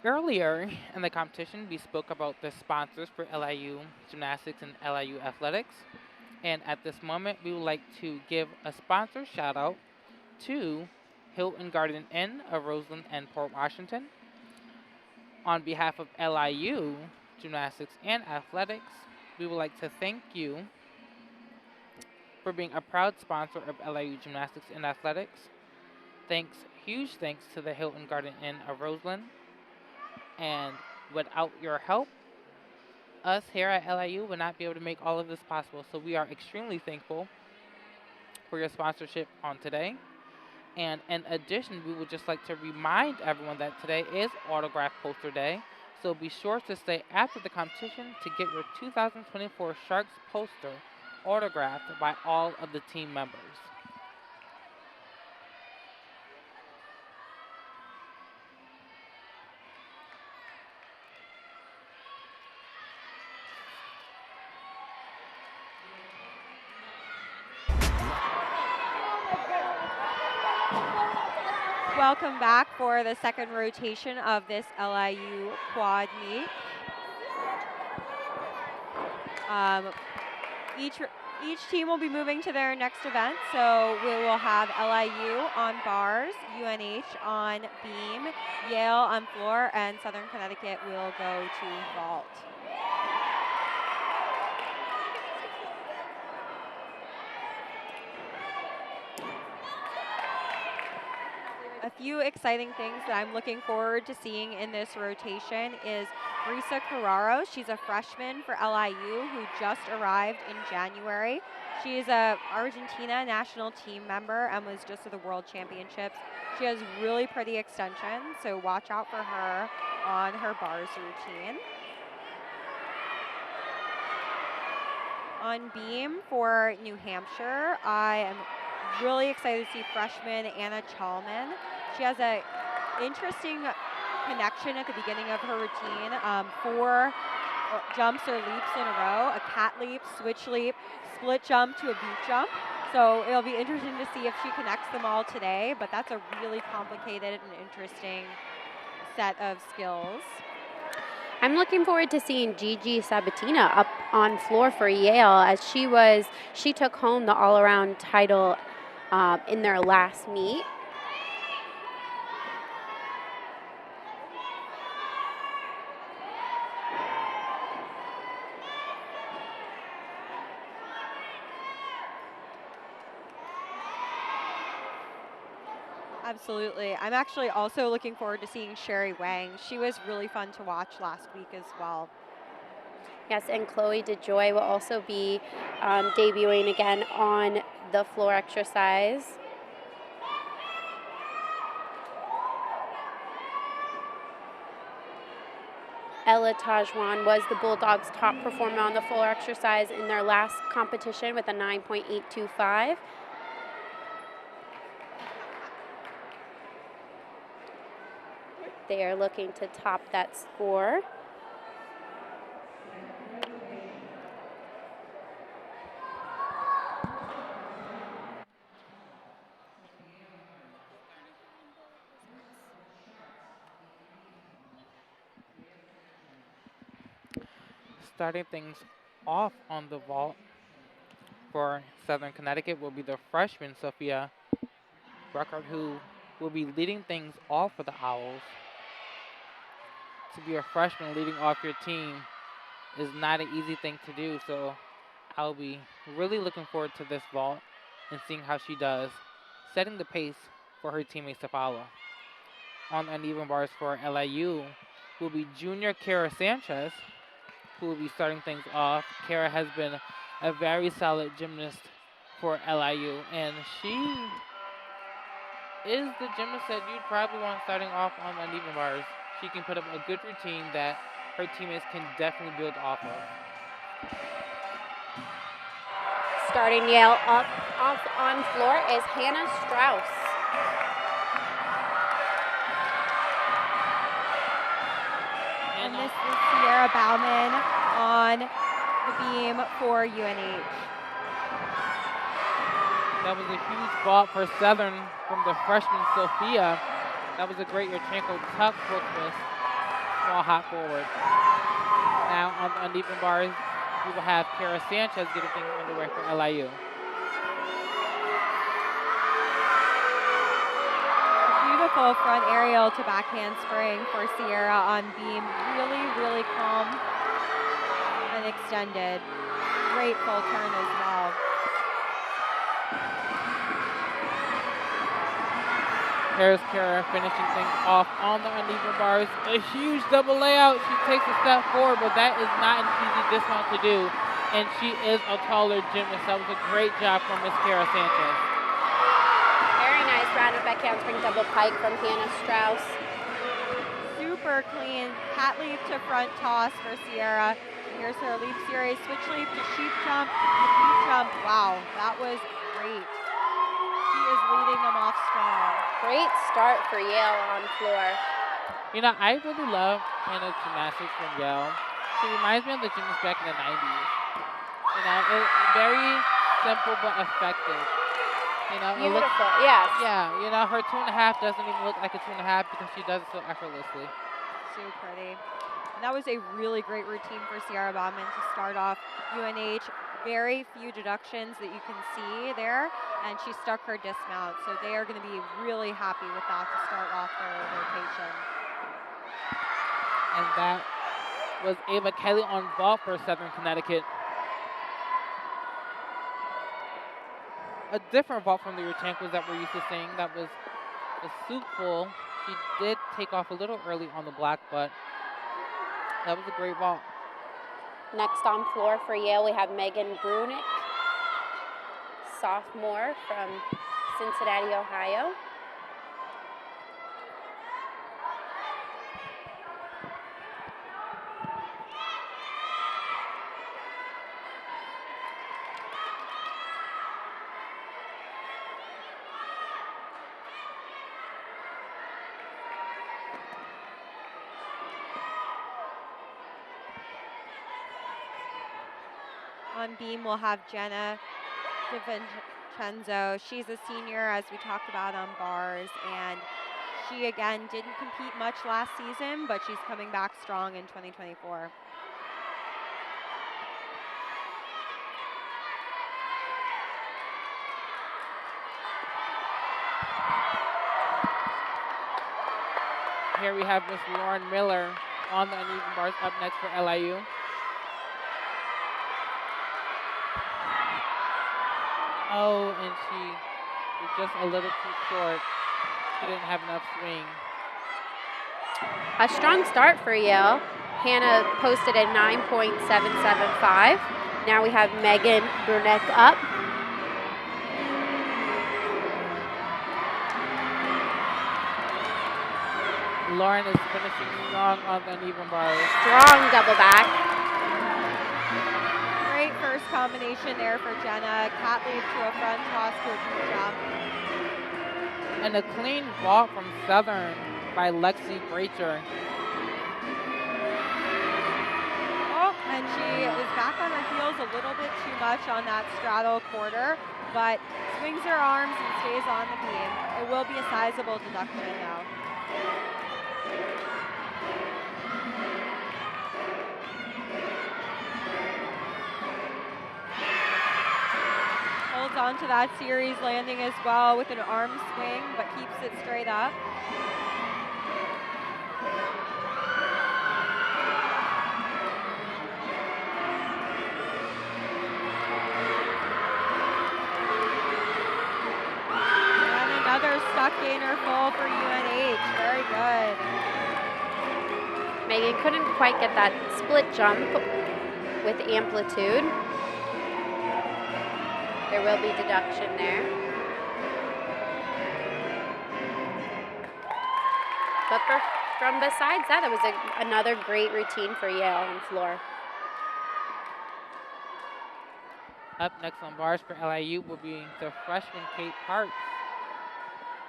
Earlier in the competition, we spoke about the sponsors for LIU Gymnastics and LIU Athletics. And at this moment, we would like to give a sponsor shout out to Hilton Garden Inn of Roseland and Port Washington. On behalf of LIU Gymnastics and Athletics, we would like to thank you for being a proud sponsor of LIU Gymnastics and Athletics. Huge thanks to the Hilton Garden Inn of Roseland. And without your help, us here at LIU would not be able to make all of this possible. So we are extremely thankful for your sponsorship on today. And in addition, we would just like to remind everyone that today is Autograph Poster Day. So be sure to stay after the competition to get your 2024 Sharks poster autographed by all of the team members.
Welcome back for the second rotation of this LIU quad meet. Each team will be moving to their next event, so we will have LIU on bars, UNH on beam, Yale on floor, and Southern Connecticut will go to vault. A few exciting things that I'm looking forward to seeing in this rotation is Brisa Carraro. She's a freshman for LIU who just arrived in January. She is a Argentina national team member and was just at the World Championships. She has really pretty extensions, so watch out for her on her bars routine. On beam for New Hampshire, I am really excited to see freshman Anna Chalman. She has an interesting connection at the beginning of her routine. 4 jumps or leaps in a row, a cat leap, switch leap, split jump to a boot jump. So it'll be interesting to see if she connects them all today, but that's a really complicated and interesting set of skills.
I'm looking forward to seeing Gigi Sabatina up on floor for Yale, as she took home the all-around title in their last meet.
Absolutely. I'm actually also looking forward to seeing Sherry Wang. She was really fun to watch last week as well.
Yes, and Chloe DeJoy will also be debuting again on the floor exercise. Ella Tajwan was the Bulldogs' top performer on the floor exercise in their last competition with a 9.825. They are looking to top that score.
Starting things off on the vault for Southern Connecticut will be the freshman Sophia Bruckert, who will be leading things off for the Owls. To be a freshman leading off your team is not an easy thing to do, so I'll be really looking forward to this vault and seeing how she does, setting the pace for her teammates to follow. On uneven bars for LIU will be junior Kara Sanchez, who will be starting things off. Kara has been a very solid gymnast for LIU, and she is the gymnast that you'd probably want starting off on uneven bars. She can put up a good routine that her teammates can definitely build off of.
Starting Yale off on floor is Hannah Strauss.
And this is Sierra Bauman on the beam for UNH.
That was a huge vault for Southern from the freshman Sophia. That was a great Yurchenko tuck hook miss small hop forward. Now on the uneven bars, we will have Kara Sanchez getting things underway for LIU.
Beautiful front aerial to backhand spring for Sierra on beam. Really, really calm and extended. Great full turn as well.
Here's Kara finishing things off on the uneven bars. A huge double layout. She takes a step forward, but that is not an easy dismount to do. And she is a taller gymnast. That was a great job from Miss Kara Sanchez.
Very nice round of backhand spring double pike from Hannah Strauss.
Super clean. Hat leap to front toss for Sierra. Here's her leap series. Switch leap to sheep jump to feet jump. Wow, that was great. She is leading them off strong.
Great start for Yale on floor.
You know, I really love Hannah's gymnastics from Yale. She reminds me of the gymnasts back in the 90s. You know, very simple but effective. You know,
Beautiful, yes.
Yeah, you know, her 2.5 doesn't even look like a 2.5 because she does it so effortlessly.
So pretty. And that was a really great routine for Sierra Bauman to start off UNH. Very few deductions that you can see there, and she stuck her dismount. So they are going to be really happy with that to start off their rotation.
And that was Ava Kelly on vault for Southern Connecticut. A different vault from the Urchankwas that we're used to seeing. That was a soup full. She did take off a little early on the block, but that was a great vault.
Next on floor for Yale, we have Megan Brunick, sophomore from Cincinnati, Ohio.
On beam, we'll have Jenna DiVincenzo. She's a senior, as we talked about on bars, and she, again, didn't compete much last season, but she's coming back strong in 2024.
Here we have Miss Lauren Miller on the uneven bars up next for LIU. Oh, and she was just a little too short. She didn't have enough swing.
A strong start for Yale. Hannah posted a 9.775. Now we have Megan Brunick up.
Lauren is finishing strong on the uneven bars.
Strong double back.
Great first combination there for Jenna. Cat leap to a front toss to a deep jump.
And a clean vault from Southern by Lexi Bracher.
Oh, and she is back on her heels a little bit too much on that straddle quarter, but swings her arms and stays on the beam. It will be a sizable deduction now. Holds on to that series landing as well with an arm swing, but keeps it straight up. And another stuck gainer full for UNH. Very good.
Megan couldn't quite get that split jump with amplitude. There will be deduction there. But from besides that, it was another great routine for Yale on floor.
Up next on bars for LIU will be the freshman Kate Parks.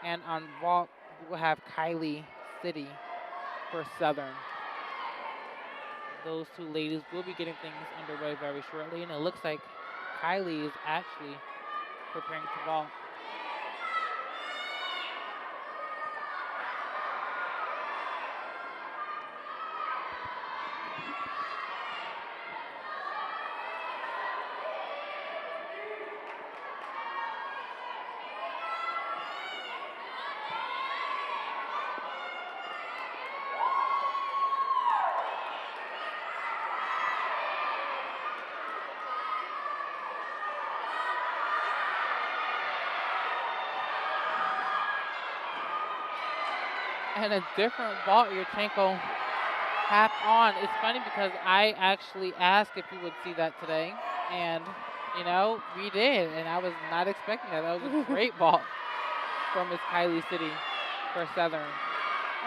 And on vault, we will have Kylie City for Southern. Those two ladies will be getting things underway very shortly, and it looks like Kylie is actually preparing to vault. And a different vault, Yurchenko half on. It's funny because I actually asked if we would see that today, and you know, we did, and I was not expecting that. That was a great vault from Miss Kylie City for Southern.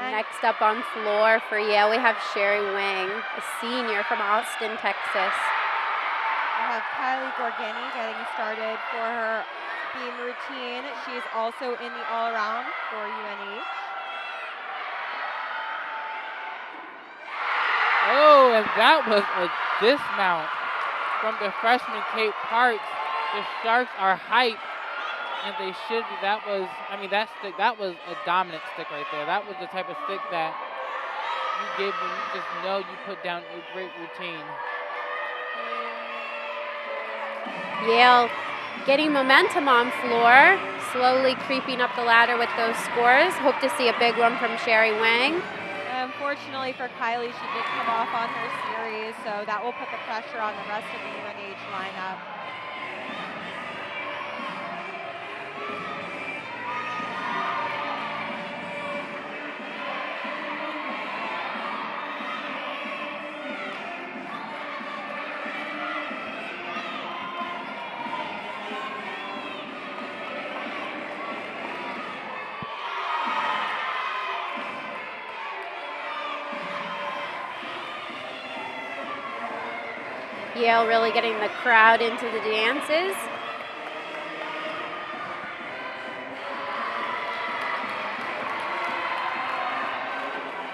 Next up on floor for Yale, we have Sherry Wang, a senior from Austin, Texas.
We have Kylie Gorgani getting started for her beam routine. She's also in the all-around for UNH.
Oh, and that was a dismount from the freshman Kate Parks. The Sharks are hyped, and they should be. That was, I mean, that stick, that was a dominant stick right there. That was the type of stick that you give when you just know you put down a great routine.
Yale getting momentum on floor, slowly creeping up the ladder with those scores. Hope to see a big one from Sherry Wang.
Unfortunately for Kylie, she did come off on her series, so that will put the pressure on the rest of the UNH lineup.
Yale really getting the crowd into the dances.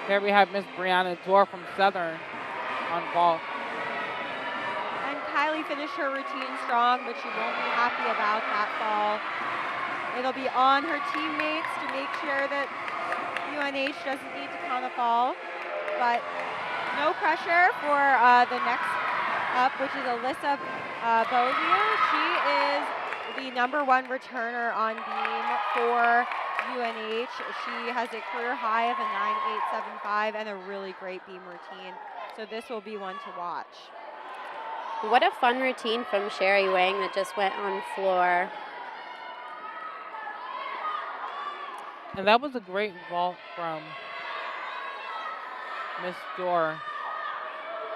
Here we have Miss Brianna Dorr from Southern on vault.
And Kylie finished her routine strong, but she won't be happy about that fall. It'll be on her teammates to make sure that UNH doesn't need to count a fall, but no pressure for the next up, which is Alyssa Beaulieu. She is the #1 returner on beam for UNH. She has a career high of a 9.875 and a really great beam routine. So this will be one to watch.
What a fun routine from Sherry Wang that just went on floor.
And that was a great vault from Miss Dorr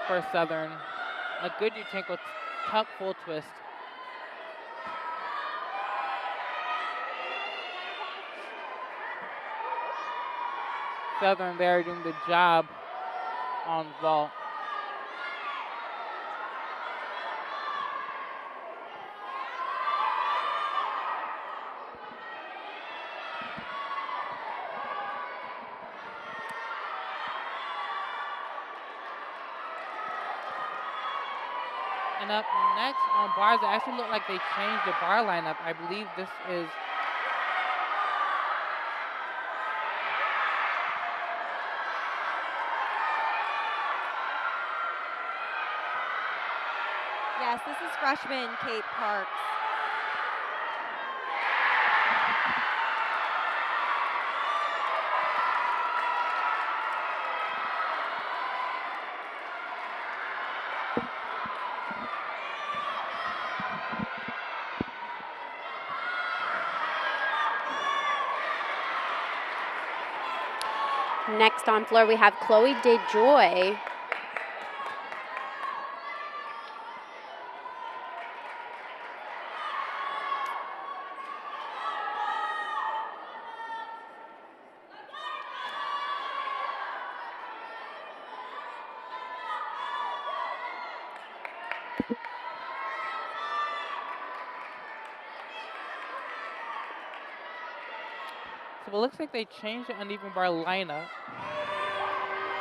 for Southern. A good Yurchenko tuck full twist. Southern there doing the job on vault. And up next on bars, it actually looked like they changed the bar lineup. I believe this is
Yes, this is freshman Kate Parks.
Next on floor, we have Chloe DeJoy.
So it looks like they changed the uneven bar lineup,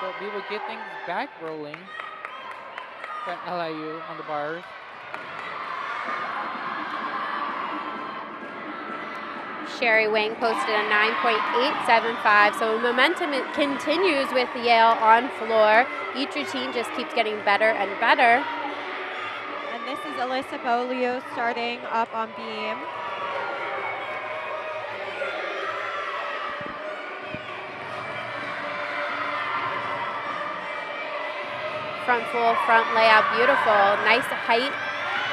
but we will get things back rolling for LIU on the bars.
Sherry Wang posted a 9.875, so momentum continues with Yale on floor. Each routine just keeps getting better and better.
And this is Alyssa Beaulieu starting up on beam.
Front full, front layout, beautiful. Nice height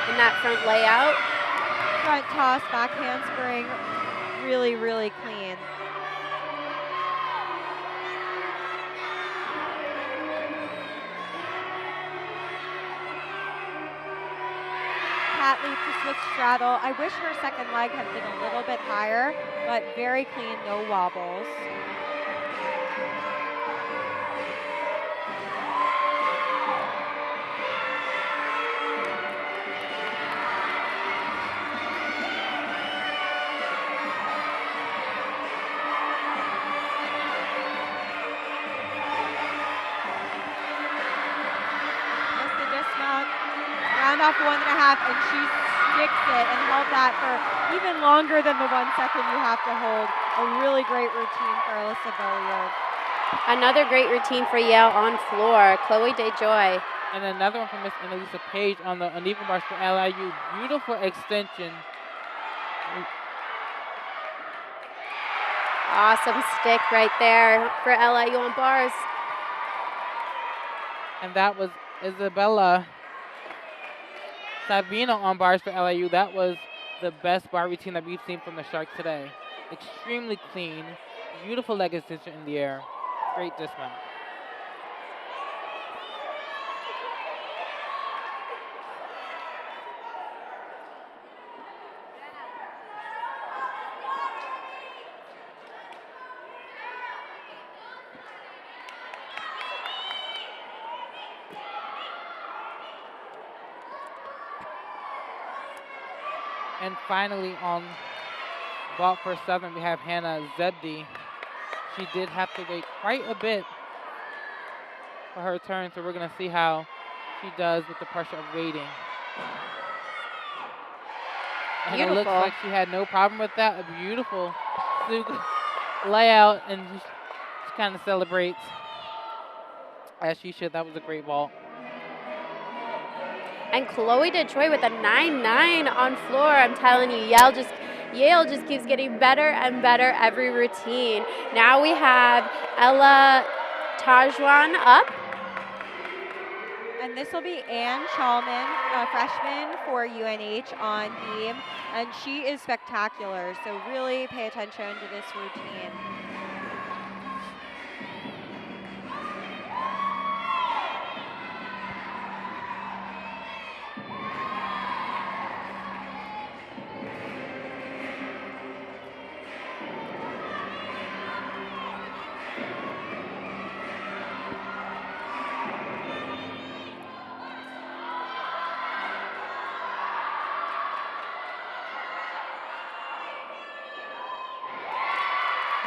in that front layout.
Front toss, back handspring, really, really clean. cat leap to switch straddle. I wish her second leg had been a little bit higher, but very clean, no wobbles. Missed the dismount. Round off 1.5, and she sticks it and held that for even longer than the 1 second you have to hold. A really great routine for Alyssa Belliard.
Another great routine for Yale on floor. Chloe DeJoy.
And another one from Miss Annalisa Page on the uneven bars for LIU. Beautiful extension.
Awesome stick right there for LIU on bars.
And that was Isabella Savino on bars for LIU. That was the best bar routine that we've seen from the Sharks today. Extremely clean, beautiful leg extension in the air. Great dismount. And finally on vault for Southern, we have Hannah Zebdi. She did have to wait quite a bit for her turn, so we're going to see how she does with the pressure of waiting. And
Beautiful.
it looks like she had no problem with that. A beautiful layout, and she kind of celebrates as she should. That was a great vault.
And Chloe DeJoy with a 9.9 on floor. I'm telling you, Yale just keeps getting better and better every routine. Now we have Ella Tajwan up.
And this will be Ann Chalman, a freshman for UNH on beam. And she is spectacular, so really pay attention to this routine.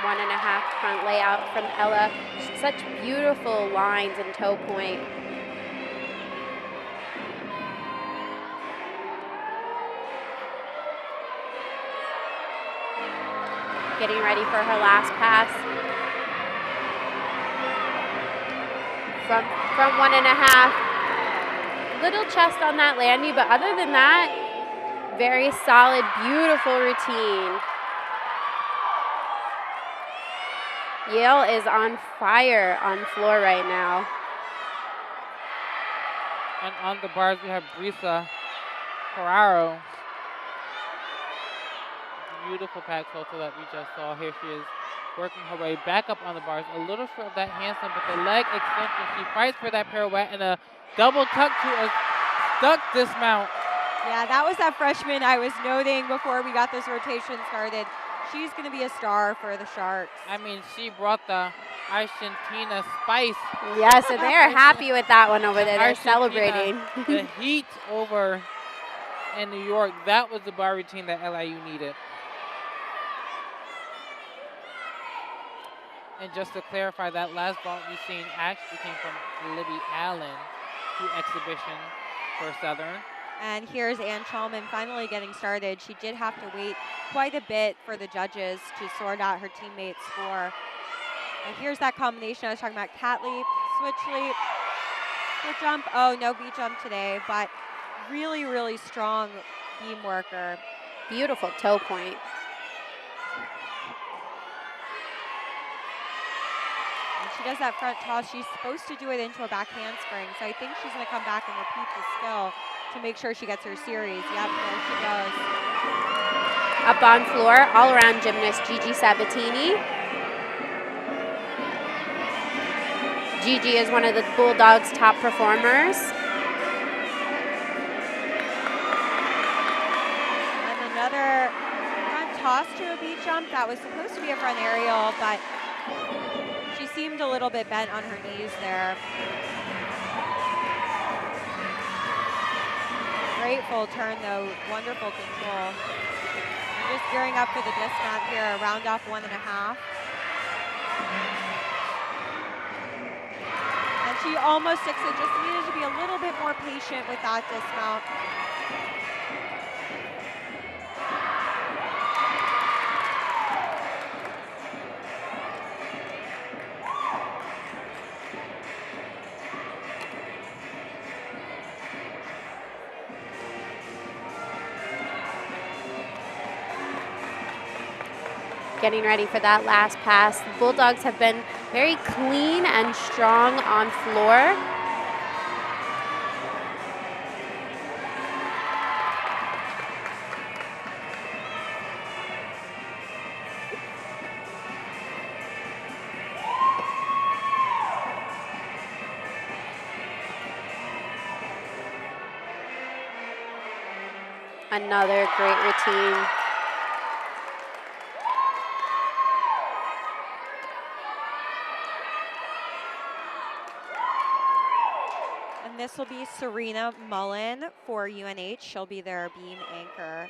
One and a half front layout from Ella. Such beautiful lines and toe point. Getting ready for her last pass. From 1.5. Little chest on that landy, but other than that, very solid, beautiful routine. Yale is on fire on floor right now.
And on the bars, we have Brisa Carraro. Beautiful pack photo that we just saw. Here she is working her way back up on the bars. A little short of that handstand, but the leg extension. She fights for that pirouette and a double tuck to a stuck dismount.
Yeah, that was that freshman I was noting before we got this rotation started. She's going to be a star for the Sharks.
I mean, she brought the Argentina spice.
Yes, and they're happy with that one over there. They're
Argentina,
celebrating.
The heat over in New York, that was the bar routine that LIU needed. And just to clarify, that last ball we've seen actually came from Libby Allen, who exhibition for Southern.
And here's Ann Chalman finally getting started. She did have to wait quite a bit for the judges to sort out her teammates' score. And here's that combination I was talking about, cat leap, switch leap, foot jump. Oh, no beat jump today, but really, really strong beam worker.
Beautiful toe point.
And she does that front toss. She's supposed to do it into a back handspring, so I think she's going to come back and repeat the skill to make sure she gets her series. Yep, there she goes.
Up on floor, all-around gymnast Gigi Sabatini. Gigi is one of the Bulldogs' top performers.
another front toss to a beat jump. That was supposed to be a front aerial, but she seemed a little bit bent on her knees there. Great full turn though, wonderful control. And just gearing up for the dismount here, round off 1.5. And she almost sticks it, just needed to be a little bit more patient with that dismount.
Getting ready for that last pass. The Bulldogs have been very clean and strong on floor. Another great routine.
And this will be Serena Mullen for UNH. She'll be their beam anchor.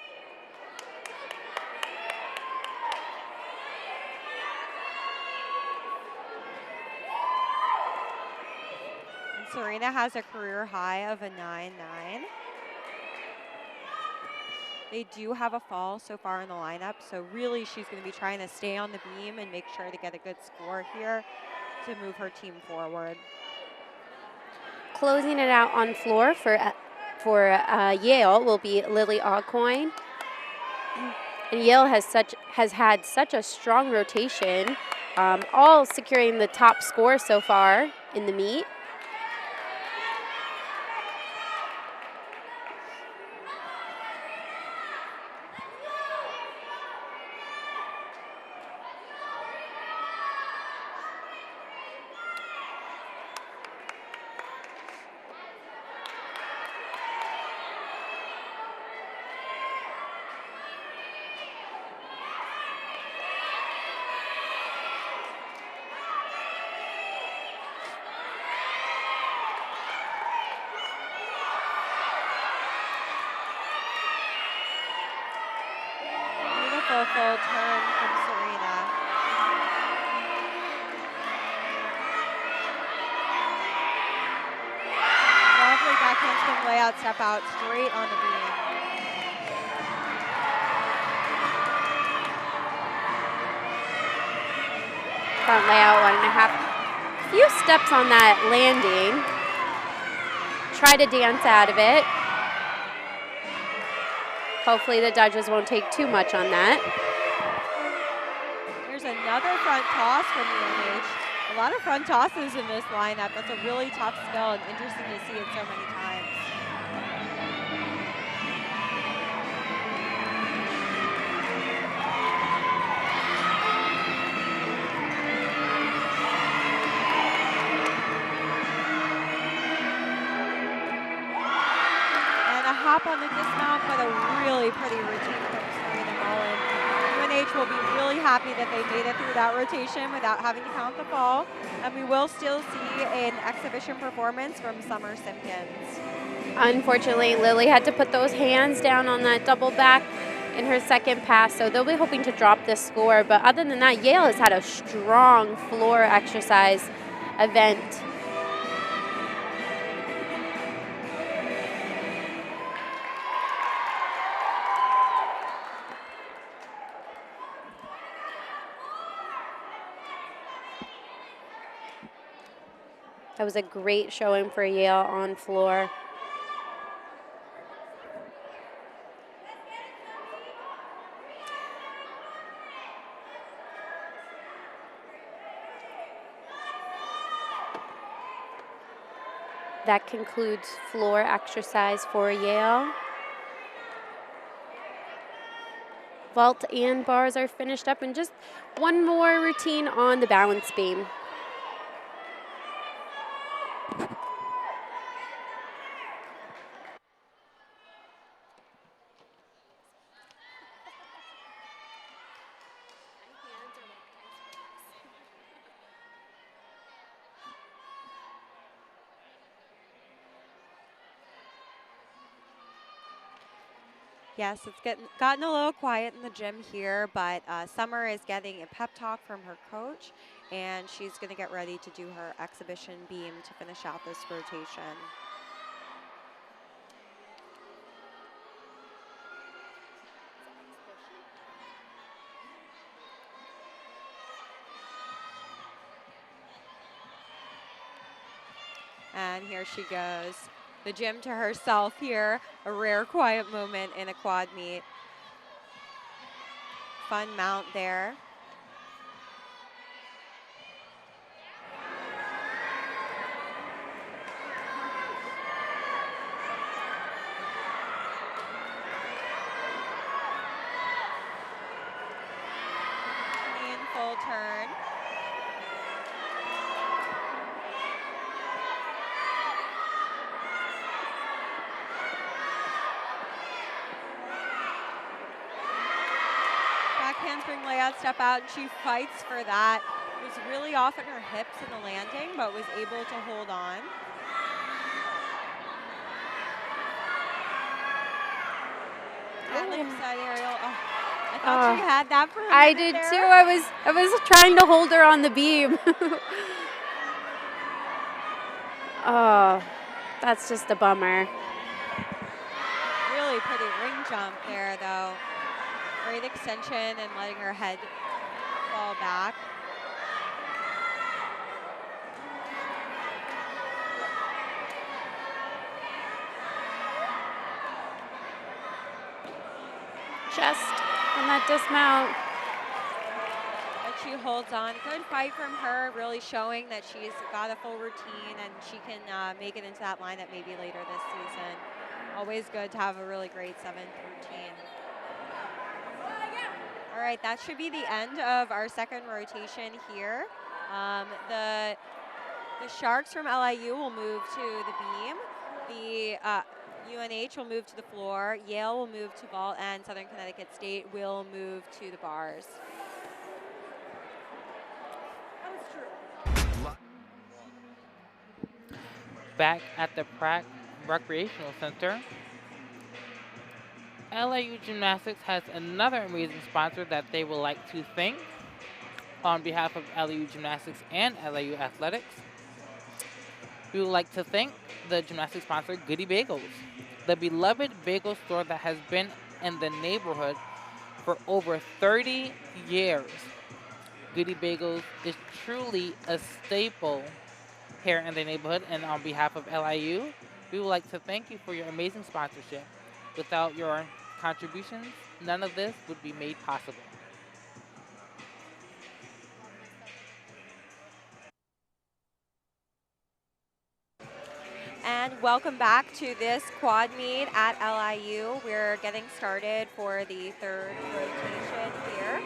And Serena has a career high of a 9.9. They do have a fall so far in the lineup, so really she's going to be trying to stay on the beam and make sure to get a good score here to move her team forward.
Closing it out on floor for Yale will be Lily Aucoin. And Yale has had such a strong rotation, all securing the top score so far in the meet.
Full turn from Serena. Lovely backhand spin layout step out straight on the beam.
Front layout 1.5. Few steps on that landing. Try to dance out of it. Hopefully the judges won't take too much on that.
Here's another front toss from UNH. A lot of front tosses in this lineup. That's a really tough skill and interesting to see it so many times. Hop on the dismount, but a really pretty routine from Serena Mullen. UNH will be really happy that they made it through that rotation without having to count the fall, and we will still see an exhibition performance from Summer Simpkins.
Unfortunately, Lily had to put those hands down on that double back in her second pass, so they'll be hoping to drop this score. But other than that, Yale has had a strong floor exercise event. That was a great showing for Yale on floor. That concludes floor exercise for Yale. Vault and bars are finished up, and just one more routine on the balance beam.
Yes, it's gotten a little quiet in the gym here, but Summer is getting a pep talk from her coach, and she's going to get ready to do her exhibition beam to finish out this rotation. And here she goes. The gym to herself here, a rare quiet moment in a quad meet. Fun mount there. Clean full turn. Back handspring layout, step out, and she fights for that. Was really off on her hips in the landing, but was able to hold on. That side aerial. Oh, I thought she had that for a minute.
I did
there.
too. I was trying to hold her on the beam. Oh, that's just a bummer.
Really pretty ring jump there, though. Great extension and letting her head fall back.
Just on that dismount.
But she holds on. Good fight from her, really showing that she's got a full routine and she can make it into that lineup maybe later this season. Always good to have a really great 7th routine. All right, that should be the end of our second rotation here. The Sharks from LIU will move to the beam. The UNH will move to the floor. Yale will move to vault, and Southern Connecticut State will move to the bars.
Back at the Pratt Recreational Center, LIU Gymnastics has another amazing sponsor that they would like to thank on behalf of LIU Gymnastics and LIU Athletics. We would like to thank the gymnastics sponsor, Goody Bagels, the beloved bagel store that has been in the neighborhood for over 30 years. Goody Bagels is truly a staple here in the neighborhood, and on behalf of LIU, we would like to thank you for your amazing sponsorship. Without your contributions, none of this would be made possible.
And welcome back to this quad meet at LIU. We're getting started for the third rotation here.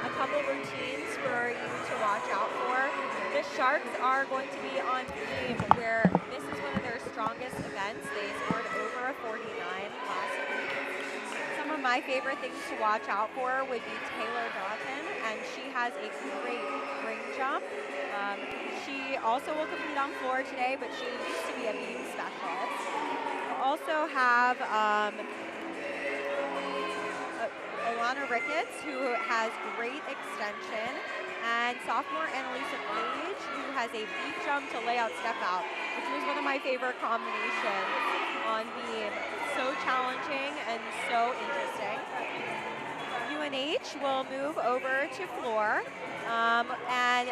A couple routines for you to watch out for. The Sharks are going to be on beam, where this is one of their strongest events. They scored over a 49 last week. Some of my favorite things to watch out for would be Taylor Doughton, and she has a great ring jump. She also will compete on floor today, but she used to be a beam specialist. We'll also have Alana Ricketts, who has great extension, and sophomore Annalisa Page, who has a beat jump to layout step out, which was one of my favorite combinations on beam. So challenging and so interesting. UNH will move over to floor, and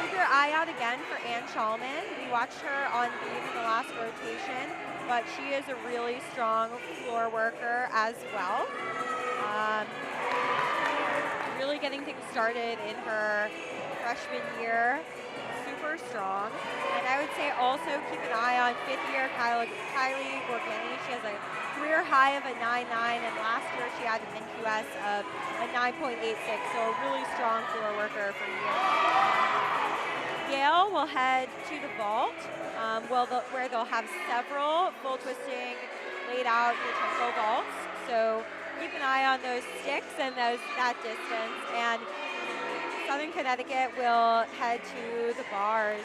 keep your eye out again for Ann Chalman. We watched her on beam in the last rotation, but she is a really strong floor worker as well. Really getting things started in her freshman year. Super strong. And I would say also keep an eye on 5th year Kylie Gorgani. She has a career high of a 9.9, and last year she had an NQS of a 9.86, so a really strong floor worker for Yale. Yale will head to the vault, where they'll have several full twisting laid out utensil vaults. So keep an eye on those sticks and that distance. And Southern Connecticut will head to the bars.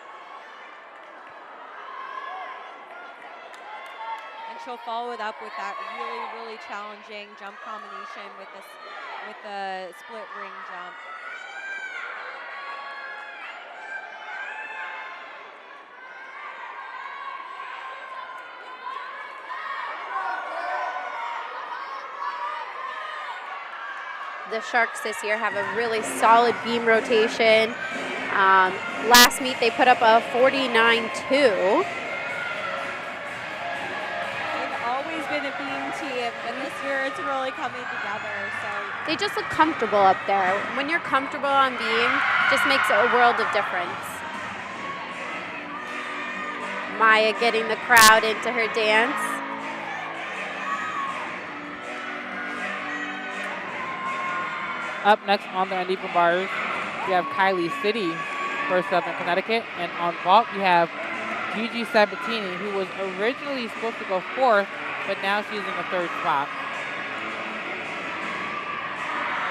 she'll follow it up with that really challenging jump combination with the split ring jump.
The Sharks this year have a really solid beam rotation. Last meet they put up a 49-2.
They've always been a beam team, but this year it's really coming together. So
They just look comfortable up there. When you're comfortable on beam, just makes a world of difference. Maya getting the crowd into her dance.
Up next on the uneven bars, we have Kylie City for Southern Connecticut. And on vault, we have Gigi Sabatini, who was originally supposed to go 4th, but now she's in the 3rd spot.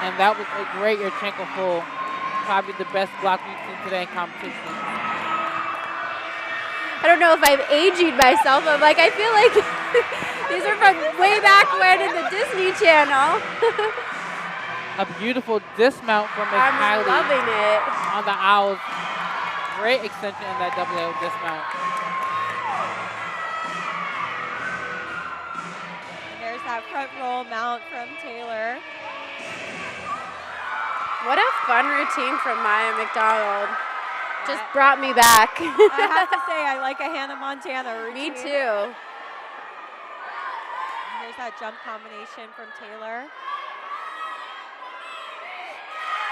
And that was a great Yurchenko full. Probably the best block we've seen today in competition.
I don't know if I'm aging myself. I'm like, I feel like these are from way back when in the Disney Channel.
A beautiful dismount from Miss
I'm
Kylie
loving it.
on the Owls. Great extension in that double L dismount.
and there's that front roll mount from Taylor.
What a fun routine from Maya McDonald. Just brought me back.
I have to say, I like a Hannah Montana routine.
Me too.
And here's that jump combination from Taylor.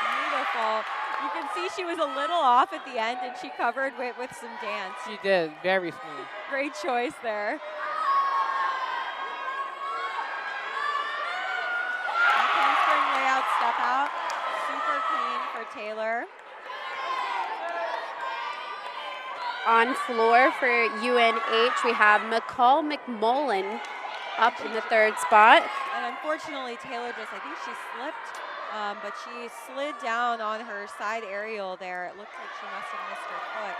Beautiful. You can see she was a little off at the end, and she covered with some dance.
She did, very smooth.
Great choice there. Back handspring layout step out. Super clean for Taylor.
On floor for UNH, we have McCall McMullen up in the 3rd spot.
And unfortunately, Taylor just, I think she slipped, but she slid down on her side aerial there. It looked like she must have missed her foot.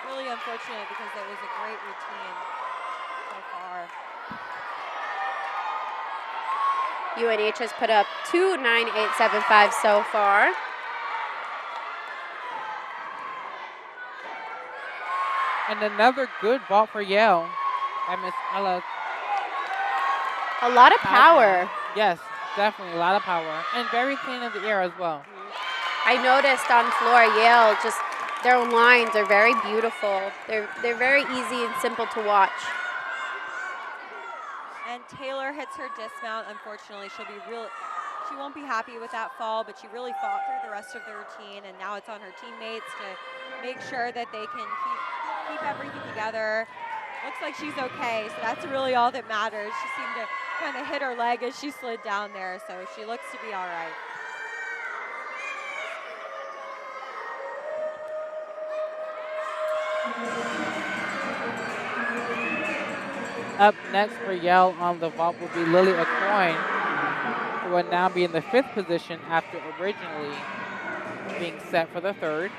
Really unfortunate because it was a great routine so far.
UNH has put up 2.9875 so far.
And another good vault for Yale. I miss Ella.
A lot of power.
Yes, definitely a lot of power. And very clean in the air as well.
I noticed on floor, Yale, just their lines are very beautiful. They're very easy and simple to watch.
And Taylor hits her dismount. Unfortunately, she won't be happy with that fall, but she really fought through the rest of the routine, and now it's on her teammates to make sure that they can keep everything together. Looks like she's okay, so that's really all that matters. She seemed to kind of hit her leg as she slid down there, so she looks to be all right.
Up next for Yale on the vault will be Lily Acoin, who will now be in the 5th position after originally being set for the 3rd.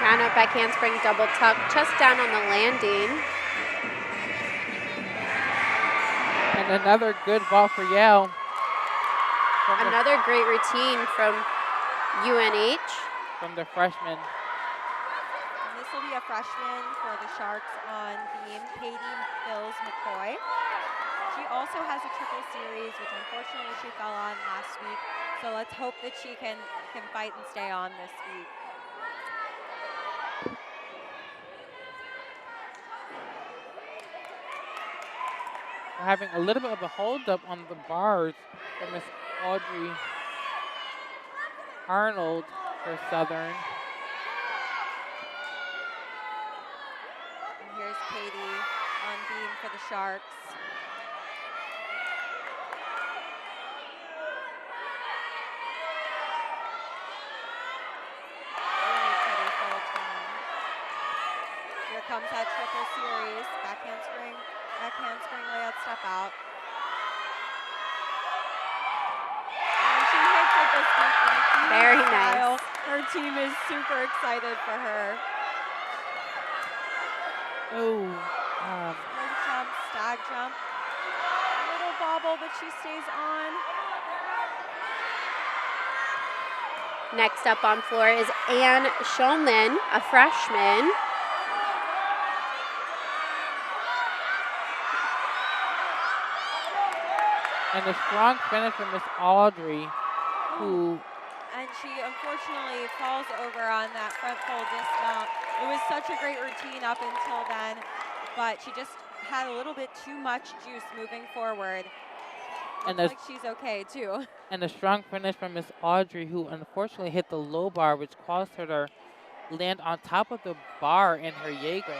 Round up back handspring double tuck, chest down on the landing.
And another good vault for Yale.
Another great routine from UNH.
From the freshman.
And this will be a freshman for the Sharks on beam, Katie Bills McCoy. She also has a triple series, which unfortunately she fell on last week. So let's hope that she can fight and stay on this week.
We're having a little bit of a holdup on the bars for Miss Audrey Arnold for Southern.
And here's Katie on beam for the Sharks. comes that triple series. Back handspring layout step out. And she hits it this week in a huge
Very
style.
nice.
Her team is super excited for her.
Oh,
Sprint jump, stag jump. A little bobble, but she stays on.
Next up on floor is Ann Schulman, a freshman.
and a strong finish from Miss Audrey, who
And she unfortunately falls over on that front full dismount. It was such a great routine up until then, but she just had a little bit too much juice moving forward.
And
Looks like she's okay too.
and a strong finish from Miss Audrey, who unfortunately hit the low bar, which caused her to land on top of the bar in her Jaeger.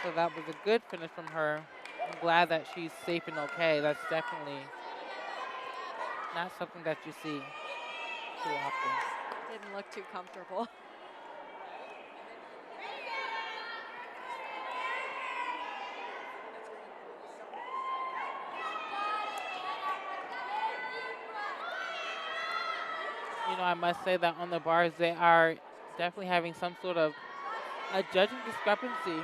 So that was a good finish from her. I'm glad that she's safe and okay. That's definitely not something that you see too often.
Didn't look too comfortable.
You know, I must say that on the bars, they are definitely having some sort of a judging discrepancy.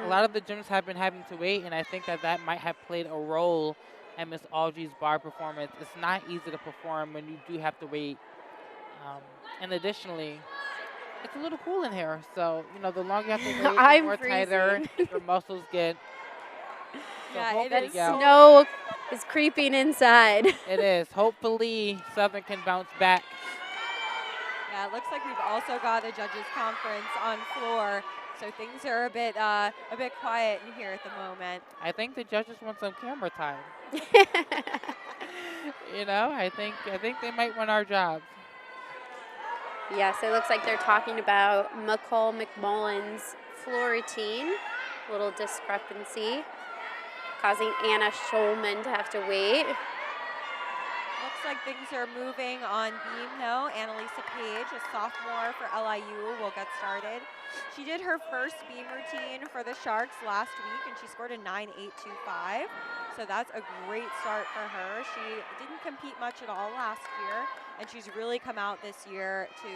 A lot of the gyms have been having to wait, and I think that that might have played a role in Miss Audrey's bar performance. It's not easy to perform when you do have to wait. And additionally, it's a little cool in here. So, you know, the longer you have to wait, the
I'm
more tighter your muscles get. So
Yeah, it
hopefully,
is.
yeah,
Snow is creeping inside.
it is. Hopefully, Southern can bounce back.
Yeah, it looks like we've also got a judges conference on floor, so things are a bit quiet in here at the moment.
I think the judges want some camera time. You know, I think they might want our jobs.
Yes, it looks like they're talking about McCall McMullen's floor routine. Little discrepancy, causing Anna Schulman to have to wait.
Looks like things are moving on beam though. Annalisa Page, a sophomore for LIU, will get started. She did her first beam routine for the Sharks last week, and she scored a 9.825. So that's a great start for her. She didn't compete much at all last year, and she's really come out this year to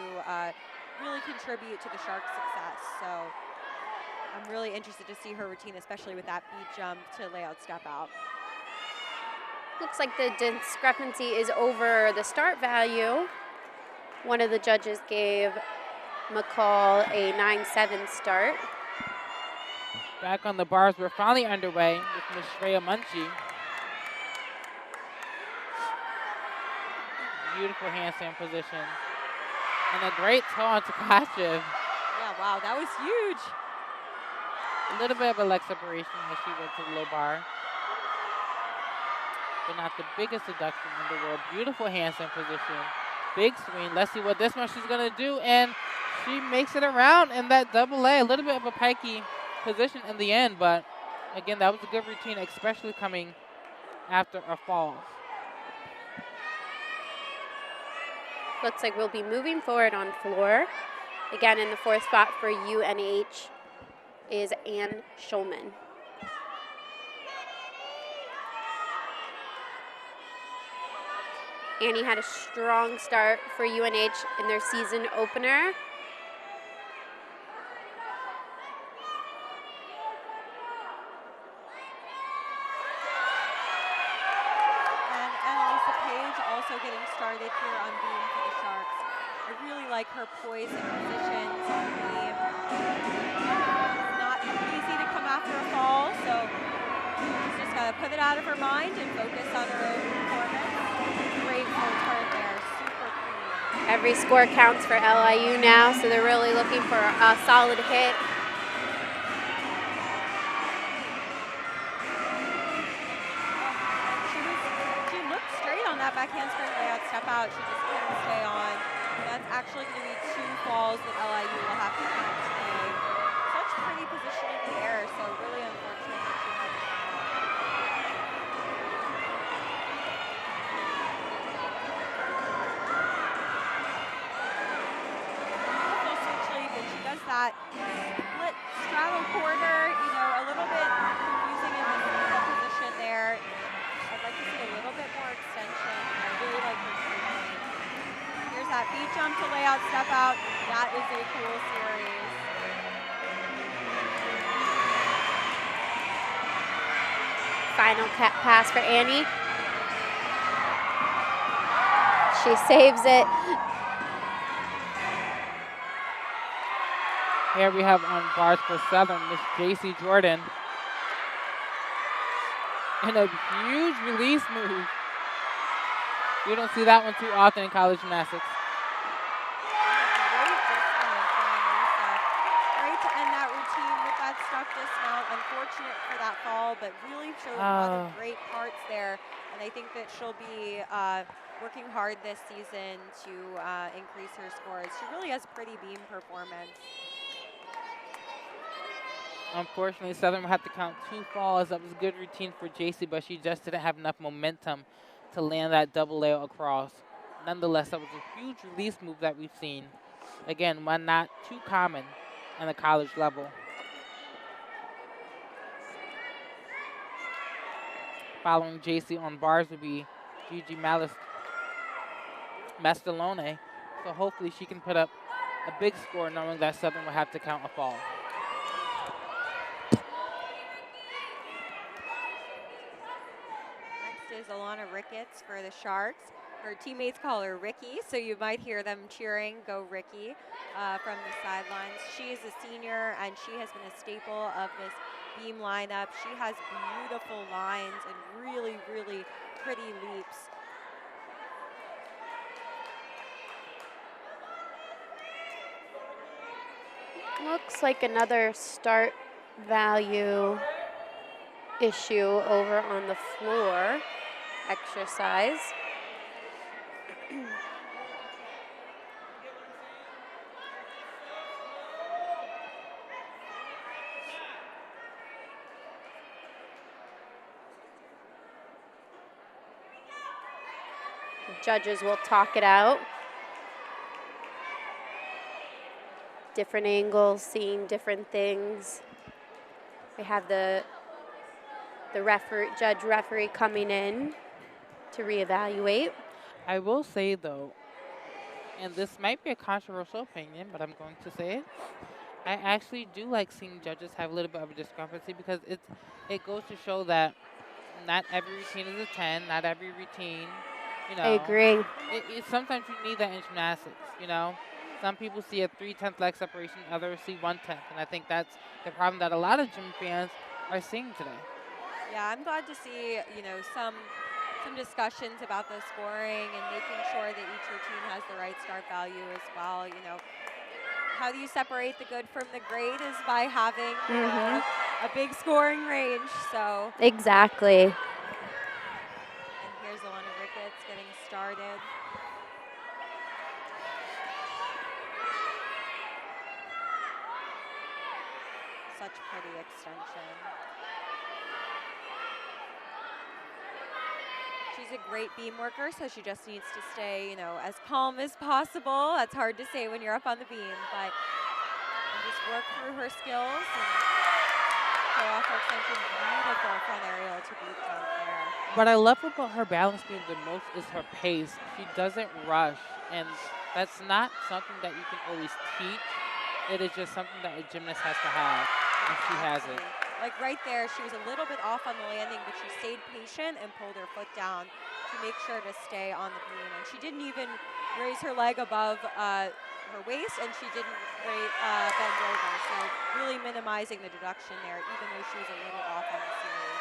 really contribute to the Sharks' success. So I'm really interested to see her routine, especially with that beat jump to layout step out.
Looks like the discrepancy is over the start value. One of the judges gave McCall a 9.7 start.
Back on the bars, we're finally underway with Miss Shreya Munchie. Beautiful handstand position. And a great toe on Takachev.
Yeah, wow, that was huge.
A little bit of a leg separation as she went to the low bar. But not the biggest deduction in the world. Beautiful handstand position. Big swing. Let's see what this one she's going to do. And she makes it around in that double A. A little bit of a pikey position in the end. But, again, that was a good routine, especially coming after a fall.
Looks like we'll be moving forward on floor. Again, in the fourth spot for UNH is Ann Schulman. Annie had a strong start for UNH in their season opener.
And Annalisa Page also getting started here on beam for the Sharks. I really like her poise and positions on beam. It's not easy to come after a fall, so she's just got to put it out of her mind and focus on her own performance. Great full turn there, super clean.
Every score counts for LIU now, so they're really looking for a solid hit.
She looked straight on that back handspring layout step out. She just couldn't stay on. That's actually going to be 2 falls that LIU will have to count today. Such pretty position in the air, so really unfortunate that she had to come out. Beautiful switch leap, and she does that feet jump to lay out, step out. That is a cool series.
Final pass for Annie. She saves it.
Here we have on bars for Southern, Miss J.C. Jordan. And a huge release move. You don't see that one too often in college gymnastics.
Great dismount from Lisa. Great to end that routine with that stuck dismount. Unfortunate for that fall, but really showed other great parts there. And I think that she'll be working hard this season to increase her scores. She really has pretty beam performance.
Unfortunately, Southern will have to count 2 falls. That was a good routine for JC, but she just didn't have enough momentum to land that double layer across. Nonetheless, that was a huge release move that we've seen. Again, one not too common on the college level. Following JC on bars would be Gigi Mastalone. So hopefully she can put up a big score knowing that Southern will have to count a fall.
Is Alana Ricketts for the Sharks. Her teammates call her Ricky, so you might hear them cheering, "Go Ricky," from the sidelines. She is a senior, and she has been a staple of this beam lineup. She has beautiful lines and really, really pretty leaps.
Looks like another start value issue over on the floor. Exercise. Judges will talk it out. Different angles, seeing different things. We have the judge referee coming in to reevaluate.
I will say though, and this might be a controversial opinion, but I'm going to say it. I actually do like seeing judges have a little bit of a discrepancy because it goes to show that not every routine is a 10, not every routine, you know.
I agree.
Sometimes you need that in gymnastics, you know. Some people see a 3/10 leg separation, others see 1/10, and I think that's the problem that a lot of gym fans are seeing today.
Yeah, I'm glad to see, some discussions about the scoring and making sure that each routine has the right start value as well. How do you separate the good from the great is by having a big scoring range. So
exactly.
And here's Alana Ricketts getting started. Such pretty extension. She's a great beam worker, so she just needs to stay, as calm as possible. That's hard to say when you're up on the beam, but just work through her skills and show off her extension. Beautiful front aerial to beat jump there.
What I love about her balance beam the most is her pace. She doesn't rush, and that's not something that you can always teach. It is just something that a gymnast has to have, and she has it.
Like right there, she was a little bit off on the landing, but she stayed patient and pulled her foot down to make sure to stay on the beam. And she didn't even raise her leg above her waist, and she didn't bend over. So really minimizing the deduction there, even though she was a little off on the series.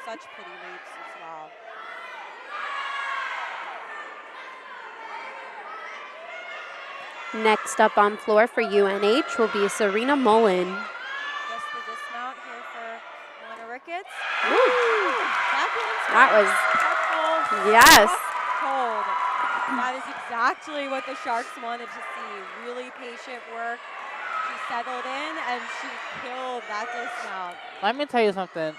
Such pretty leaps as well.
Next up on floor for UNH will be Serena Mullen.
Just the dismount here for Alana Ricketts.
That was, yes.
Cold. That is exactly what the Sharks wanted to see. Really patient work. She settled in and she killed that dismount.
Let me tell you something.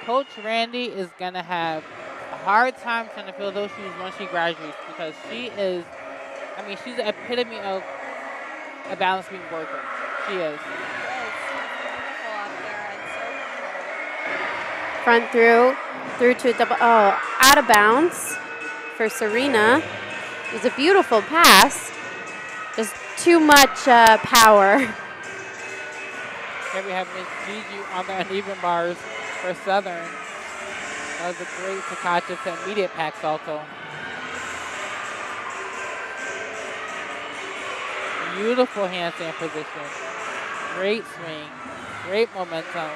Coach Randy is going to have a hard time trying to fill those shoes once she graduates because she's the epitome of a balance beam worker. She is.
Front through to a double, out of bounds for Serena. It was a beautiful pass, just too much power.
Here we have Miss Gigi on the uneven bars for Southern. That was a great Takacha to immediate pack salto. Beautiful handstand position. Great swing. Great momentum.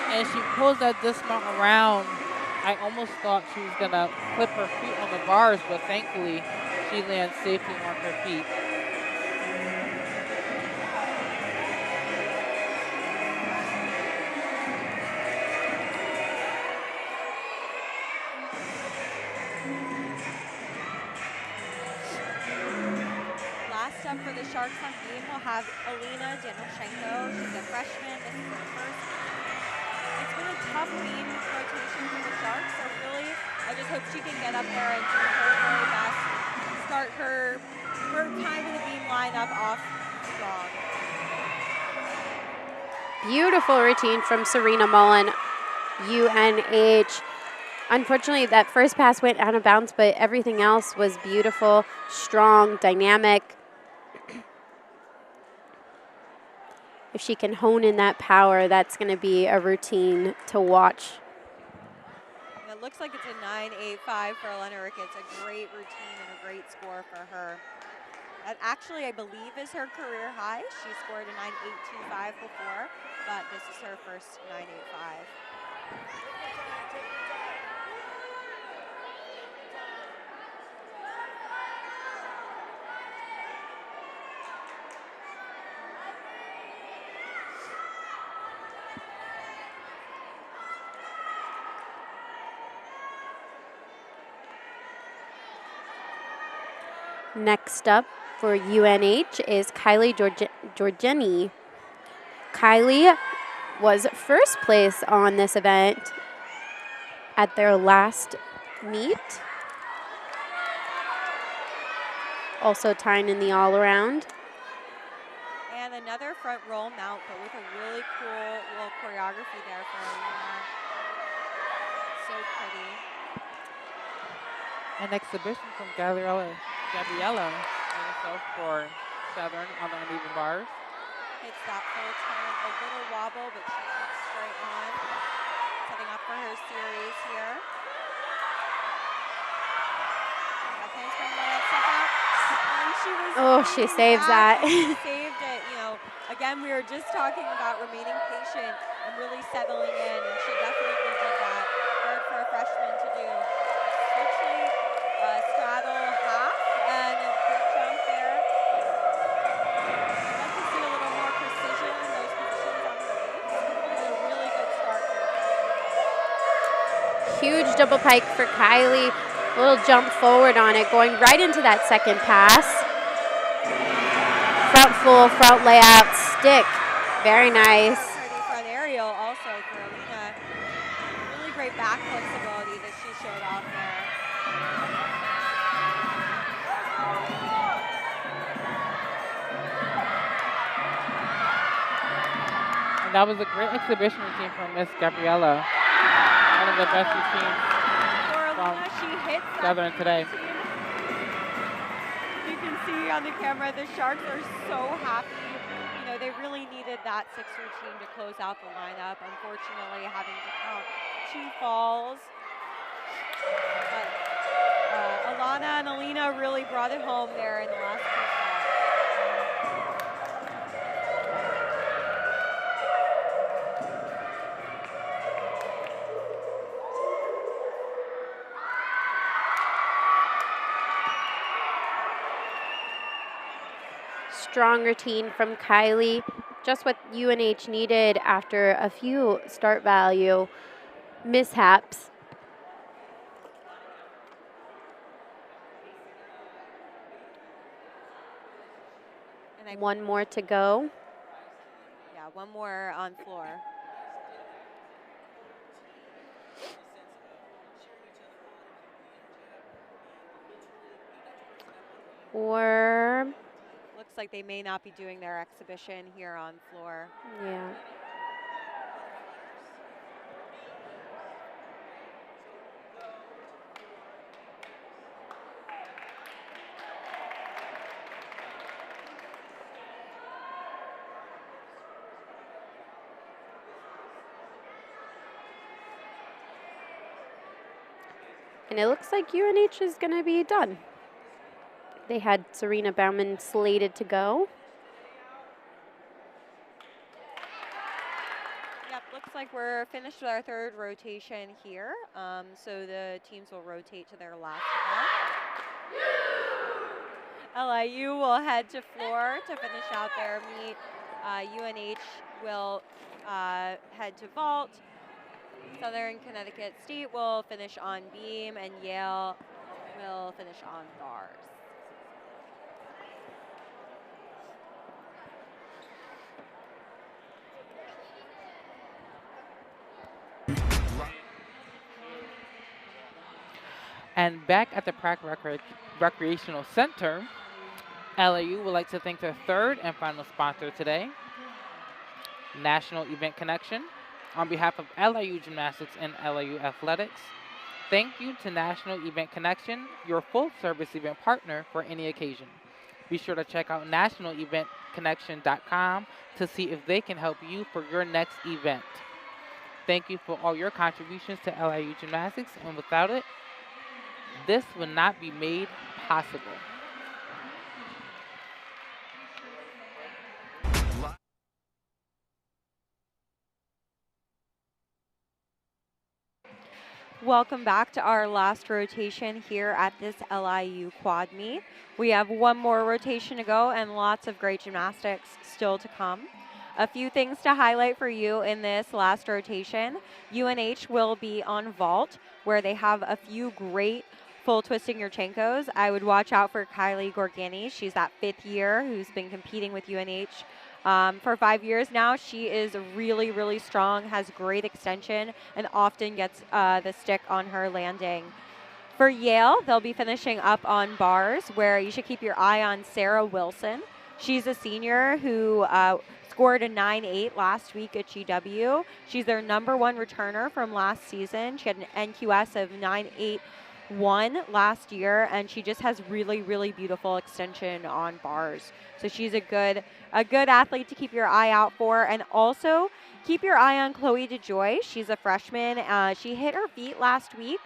And she pulls that dismount around. I almost thought she was going to clip her feet on the bars, but thankfully she lands safely on her feet.
Last up for the Sharks on beam, we'll have Alina Danoshenko. She's a freshman. This is her first. It's been a tough beam rotation for the Sharks, so really, I just hope she can get up there and do her very best. Start her time in the beam lineup off strong.
Beautiful routine from Serena Mullen, UNH. Unfortunately, that first pass went out of bounds, but everything else was beautiful, strong, dynamic. If she can hone in that power, that's going to be a routine to watch.
And it looks like it's a 9.85 for Elena Ricketts, a great routine and a great score for her. That actually, I believe, is her career high. She scored a 9.825 before, but this is her first 9.85.
Next up for UNH is Kylie Georgini. Kylie was first place on this event at their last meet. Also tying in the all-around.
And another front roll mount, but with a really cool little choreography there for Alina. So pretty.
An exhibition from Gabriella herself for Southern on the uneven bars.
Hits that full turn, a little wobble, but she keeps straight on. Setting up for her series here.
Oh, she saves that.
She saved it. You know, again, we were just talking about remaining patient and really settling in, and she definitely did that. Hard for a freshman to do. Switchly straddle half and a good jump there. I'd like to see a little more precision in those positions on her waist. And a really good start for the
Huge double pike for Kylie. A little jump forward on it, going right into that second pass. Front full, front layout, stick. Very nice.
pretty front aerial also for Alina. Really great back flexibility that she showed off there.
And that was a great exhibition routine from Miss Gabriella. One of the best routines from
She hits
Southern today.
You can see on the camera the Sharks are so happy. You know, they really needed that 6 routine to close out the lineup. Unfortunately, having to count 2 falls. But Alana and Alina really brought it home there in the last 2 falls.
Strong routine from Kylie. Just what UNH needed after a few start value mishaps.
And
one more to go.
Yeah, one more on floor.
Or
looks like they may not be doing their exhibition here on floor.
Yeah. And it looks like UNH is going to be done. They had Serena Bauman slated to go.
Yep, looks like we're finished with our third rotation here. So the teams will rotate to their last event. LIU will head to floor to finish out their meet. UNH will head to vault. Southern Connecticut State will finish on beam, and Yale will finish on bars.
And back at the Prac Recreational Center, LIU would like to thank their third and final sponsor today, National Event Connection. On behalf of LIU Gymnastics and LIU Athletics, thank you to National Event Connection, your full-service event partner for any occasion. Be sure to check out nationaleventconnection.com to see if they can help you for your next event. Thank you for all your contributions to LIU Gymnastics, and without it, this would not be made possible.
Welcome back to our last rotation here at this LIU quad meet. We have one more rotation to go and lots of great gymnastics still to come. A few things to highlight for you in this last rotation. UNH will be on vault, where they have a few great full twisting Yurchenkos. I would watch out for Kylie Gorgani. She's that 5th year who's been competing with UNH for 5 years now. She is really, really strong, has great extension, and often gets the stick on her landing. For Yale, they'll be finishing up on bars, where you should keep your eye on Sarah Wilson. She's a senior who scored a 9.8 last week at GW. She's their #1 returner from last season. She had an NQS of 9.81 last year, and she just has really, really beautiful extension on bars. So she's a good athlete to keep your eye out for. And also keep your eye on Chloe DeJoy. She's a freshman. She hit her feet last week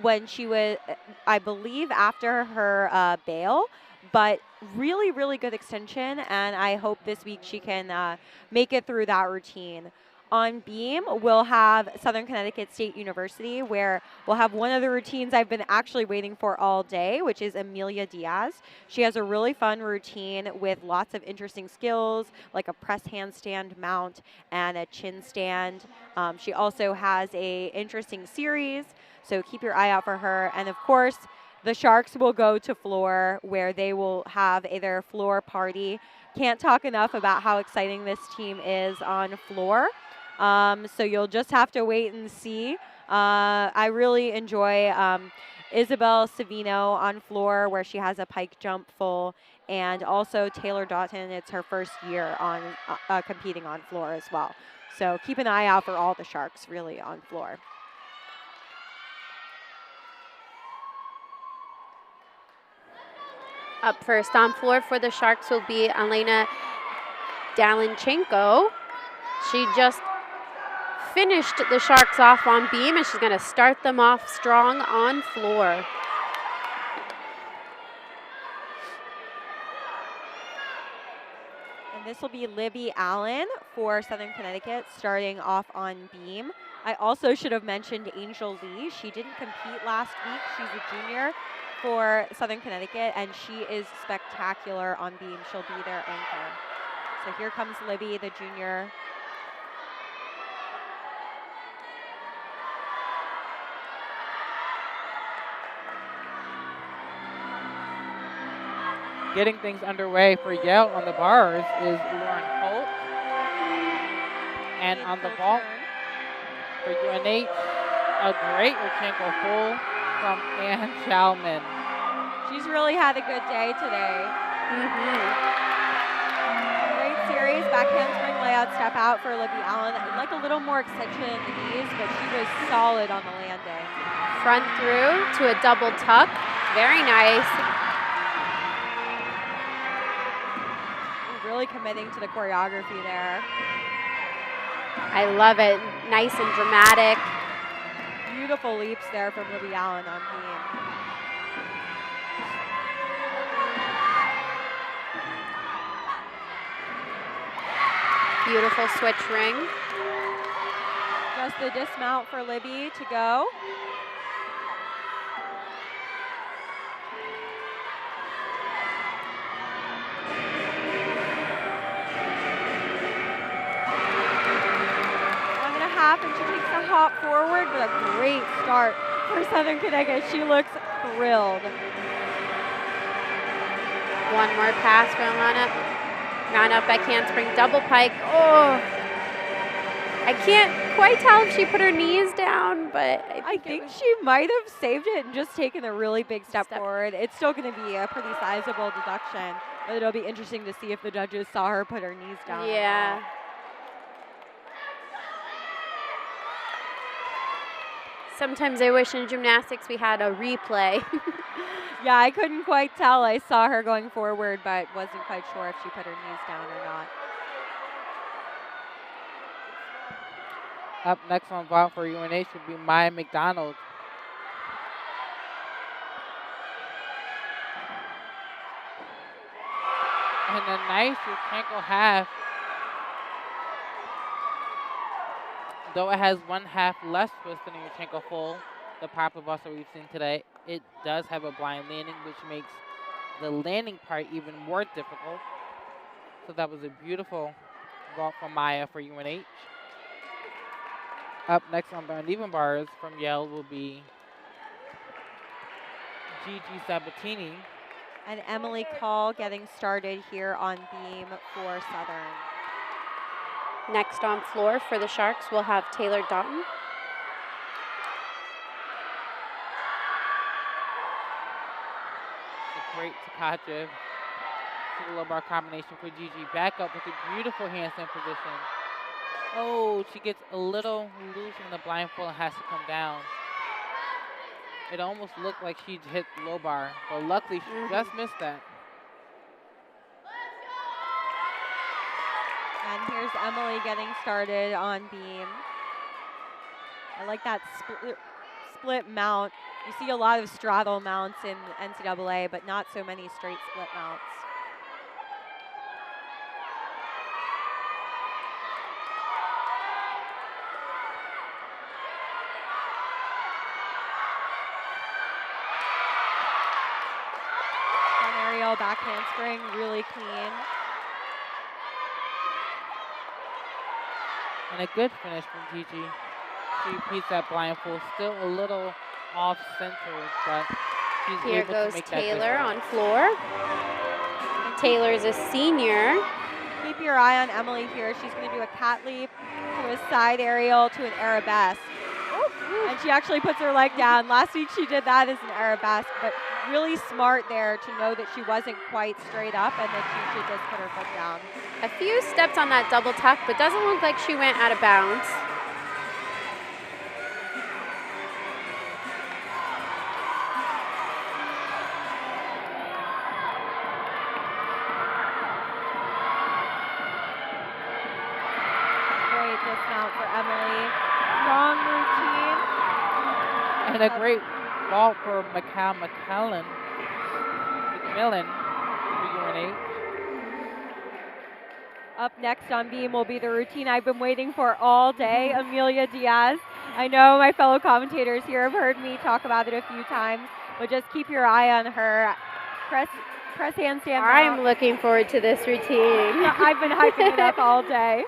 when she was, I believe, after her bail. But really, really good extension, and I hope this week she can make it through that routine. On beam, we'll have Southern Connecticut State University, where we'll have one of the routines I've been actually waiting for all day, which is Amelia Diaz. She has a really fun routine with lots of interesting skills, like a press handstand mount and a chin stand. She also has a interesting series, so keep your eye out for her. And of course, the Sharks will go to floor, where they will have their floor party. Can't talk enough about how exciting this team is on floor. So you'll just have to wait and see. I really enjoy Isabel Savino on floor, where she has a pike jump full, and also Taylor Doughton. It's her first year on competing on floor as well. So keep an eye out for all the Sharks really on floor.
Up first on floor for the Sharks will be Elena Dalinchenko. She just finished the Sharks off on beam, and she's going to start them off strong on floor.
And this will be Libby Allen for Southern Connecticut, starting off on beam. I also should have mentioned Angel Lee. She didn't compete last week. She's a junior for Southern Connecticut, and she is spectacular on beam. She'll be their anchor. So here comes Libby, the junior.
Getting things underway for Yale on the bars is Lauren Holt. And on the vault for UNH, a great Yurchenko full from Ann Chalman.
She's really had a good day today. Great series, back handspring layout step out for Libby Allen. I'd like a little more extension in the knees, but she was solid on the landing.
Front through to a double tuck. Very nice.
Really committing to the choreography there.
I love it. Nice and dramatic.
beautiful leaps there from Libby Allen on beam.
Beautiful switch ring.
Just the dismount for Libby to go. And she takes a hop forward, but a great start for Southern Connecticut. She looks thrilled.
One more pass for Alana. Alana back handspring double pike. Oh, I can't quite tell if she put her knees down, but
I think she might have saved it and just taken a really big step forward. It's still going to be a pretty sizable deduction, but it'll be interesting to see if the judges saw her put her knees down.
Yeah. Sometimes I wish in gymnastics we had a replay.
Yeah, I couldn't quite tell. I saw her going forward, but wasn't quite sure if she put her knees down or not.
Up next on vault for UNH would be Maya McDonald. And a nice Yurchenko half. Though it has 1/2 less twist than a Yurchenko full, the proper bus that we've seen today, it does have a blind landing, which makes the landing part even more difficult. So that was a beautiful vault from Maya for UNH. Up next on the uneven bars from Yale will be Gigi Sabatini.
And Emily Call getting started here on beam for Southern.
Next on floor for the Sharks, we'll have Taylor Doughton.
A great Takachev to the low bar combination for Gigi. Back up with a beautiful handstand position. Oh, she gets a little loose in the blindfold and has to come down. It almost looked like she hit the low bar, but luckily she just missed that.
And here's Emily getting started on beam. I like that split mount. You see a lot of straddle mounts in NCAA, but not so many straight split mounts. Front aerial back handspring, really clean.
And a good finish from Gigi. She repeats that blindfold, still a little off center, but she's
Here
able
goes
to make
Taylor
that
on floor. Taylor's a senior.
Keep your eye on Emily here. She's going to do a cat leap to a side aerial to an arabesque. And she actually puts her leg down. Last week she did that as an arabesque, but really smart there to know that she wasn't quite straight up and that she should just put her foot down.
A few steps on that double tuck, but doesn't look like she went out of bounds.
Great dismount for Emily. Strong routine.
And a great vault for McMillan for UNH.
Up next on beam will be the routine I've been waiting for all day, Amelia Diaz. I know my fellow commentators here have heard me talk about it a few times, but just keep your eye on her. Press handstand
I'm
mount.
looking forward to this routine.
I've been hyping it up all day.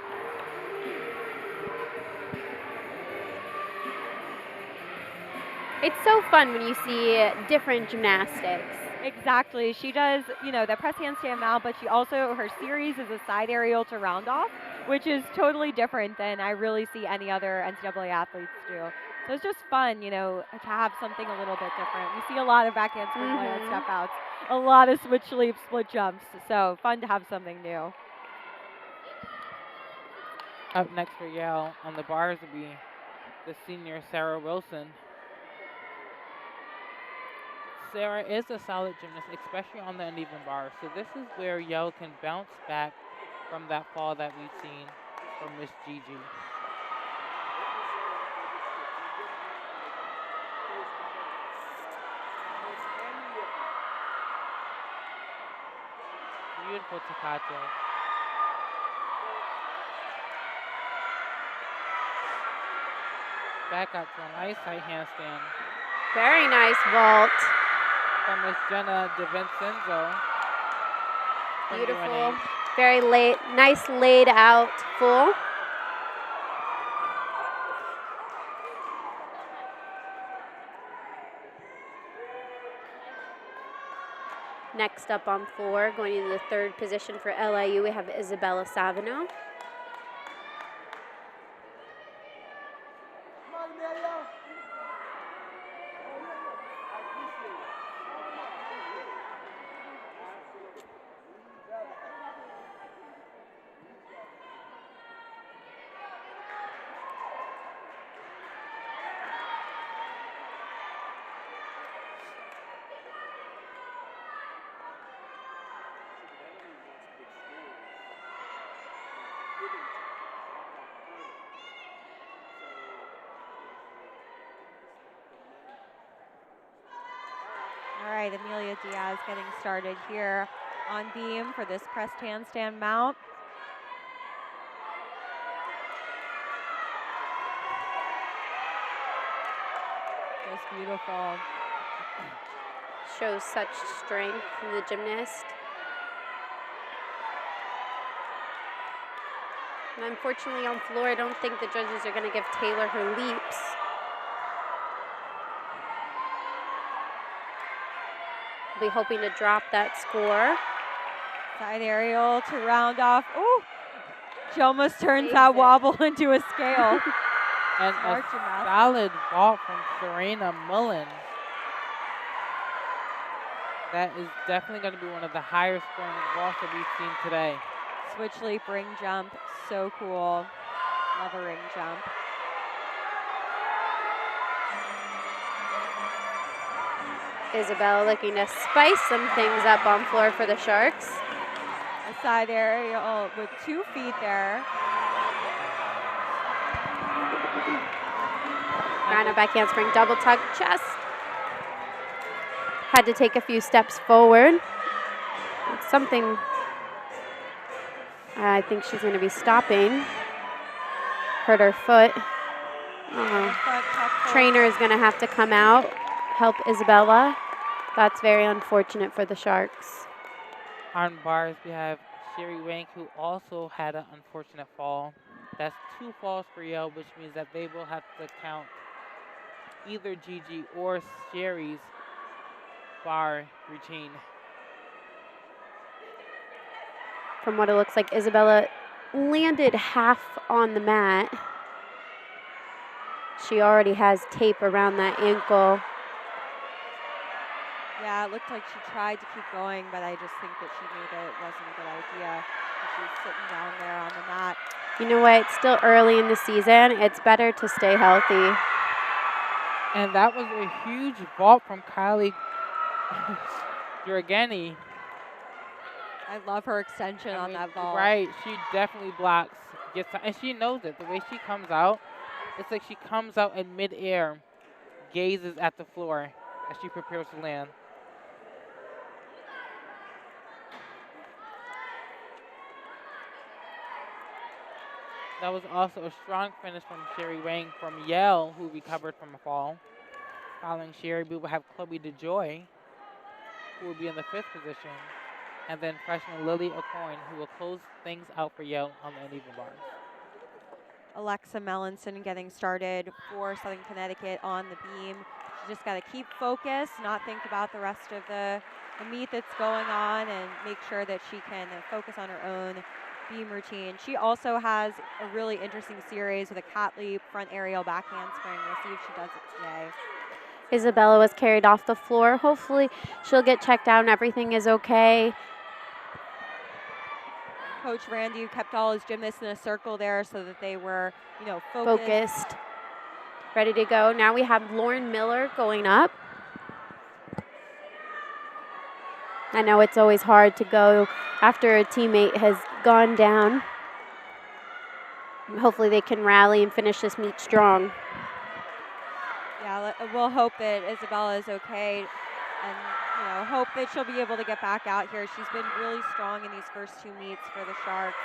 It's so fun when you see different gymnastics.
Exactly. She does, the press handstand mount, but she also, her series is a side aerial to round off, which is totally different than I really see any other NCAA athletes do. So it's just fun, to have something a little bit different. We see a lot of back handspring layout step outs, a lot of switch leaps, split jumps. So fun to have something new.
Up next for Yale on the bars will be the senior Sarah Wilson. Sarah is a solid gymnast, especially on the uneven bar. So this is where Yale can bounce back from that fall that we've seen from Miss Gigi. Beautiful Takato. Back up to a nice high handstand
Very nice vault.
from Miss Jenna DiVincenzo. from
Beautiful.
UNH.
Very nice laid out full. Next up on floor, going into the third position for LIU, we have Isabella Savino.
All right, Amelia Diaz getting started here on beam for this pressed handstand mount. Just beautiful.
Shows such strength in the gymnast. And unfortunately on floor, I don't think the judges are going to give Taylor her leaps. Be hoping to drop that score.
Side aerial to round off. Ooh, she almost turns
Saves
that
it.
wobble into a scale.
And
Smart
a
gymnastic.
solid vault from Serena Mullen. That is definitely going to be one of the higher scoring vaults that we've seen today.
Switch leap ring jump, so cool. Love a ring jump.
Isabella looking to spice some things up on floor for the Sharks.
A side aerial with 2 feet there.
Round back handspring, double tuck chest. Had to take a few steps forward. It's something I think she's going to be stopping. Hurt her foot. Trainer is going to have to come out, help Isabella. That's very unfortunate for the Sharks.
On bars, we have Sherry Wank, who also had an unfortunate fall. That's 2 falls for Yale, which means that they will have to count either Gigi or Sherry's bar routine.
From what it looks like, Isabella landed half on the mat. She already has tape around that ankle.
Yeah, it looked like she tried to keep going, but I just think that she knew that it wasn't a good idea. She was sitting down there on the mat.
You know what? It's still early in the season. It's better to stay healthy.
And that was a huge vault from Kylie Dragani.
I love her extension on that vault.
Right, she definitely blocks, and she knows it. The way she comes out, it's like she comes out in midair, gazes at the floor as she prepares to land. That was also a strong finish from Sherry Wang from Yale, who recovered from a fall. Following Sherry, we will have Chloe DeJoy, who will be in the 5th position, and then freshman Lily O'Coin, who will close things out for Yale on the uneven bars.
Alexa Mellinson getting started for Southern Connecticut on the beam. She just got to keep focused, not think about the rest of the meet that's going on, and make sure that she can focus on her own beam routine. She also has a really interesting series with a cat leap, front aerial, back handspring. We'll see if she does it today.
Isabella was carried off the floor. Hopefully she'll get checked out and everything is okay.
Coach Randy kept all his gymnasts in a circle there so that they were, focused.
Ready to go. Now we have Lauren Miller going up. I know it's always hard to go after a teammate has gone down. Hopefully they can rally and finish this meet strong.
Yeah, we'll hope that Isabella is okay. And, you know, hope that she'll be able to get back out here. She's been really strong in these first 2 meets for the Sharks.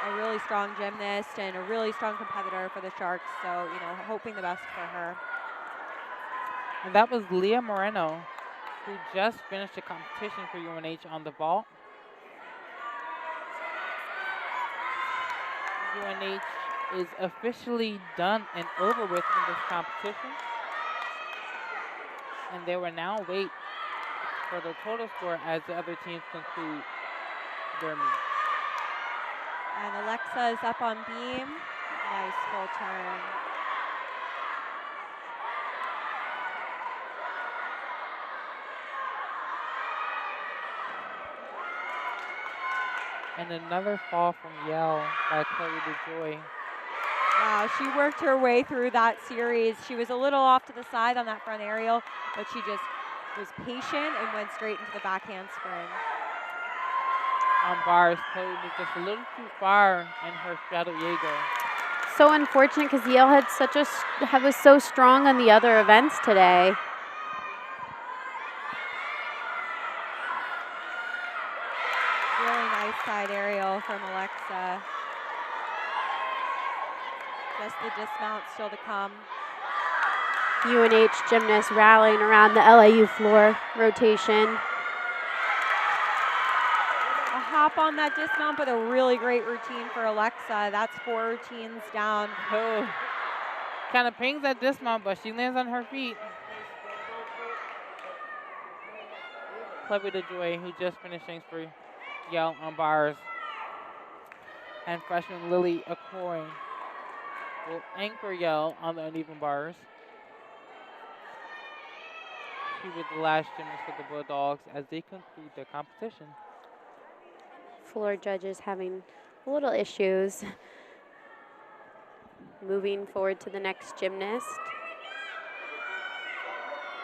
A really strong gymnast and a really strong competitor for the Sharks. So, you know, hoping the best for her.
And that was Leah Moreno, who just finished the competition for UNH on the vault. UNH is officially done and over with in this competition. And they will now wait for the total score as the other teams conclude their meet.
And Alexa is up on beam. Nice full turn.
And another fall from Yale by Chloe DeJoy.
Wow, she worked her way through that series. She was a little off to the side on that front aerial, but she just was patient and went straight into the back handspring.
On bars, Chloe was just a little too far in her straddle Jaeger.
So unfortunate because Yale had was so strong on the other events today.
Really nice side aerial from Alexa. Just the dismount still to come.
UNH gymnasts rallying around the LIU floor rotation.
A hop on that dismount, but a really great routine for Alexa. That's 4 routines down.
Oh, kind of pings that dismount, but she lands on her feet. Chloe DeJoy, who just finished things for Yale on bars. And freshman Lily Okoye will anchor Yale on the uneven bars. She was the last gymnast for the Bulldogs as they conclude their competition.
Floor judges having a little issues. Moving forward to the next gymnast.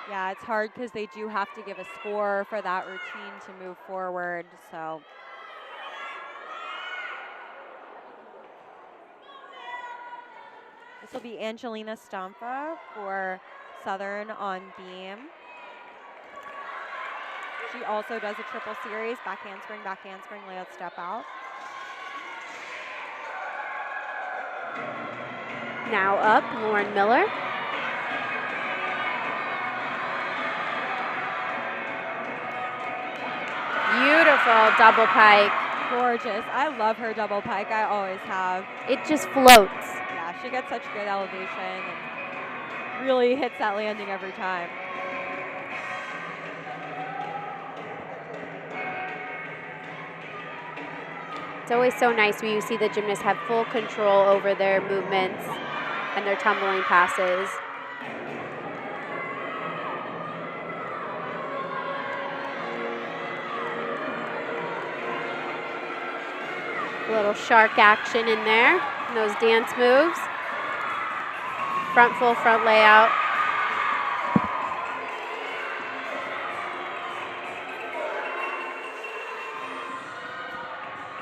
Yeah, it's hard because they do have to give a score for that routine to move forward. So this will be Angelina Stampa for Southern on beam. She also does a triple series, back handspring, layout, step out.
Now up, Lauren Miller. Beautiful double pike.
Gorgeous. I love her double pike. I always have.
It just floats.
Yeah, she gets such good elevation and really hits that landing every time.
It's always so nice when you see the gymnasts have full control over their movements and their tumbling passes. A little shark action in there, and those dance moves. Front full front layout.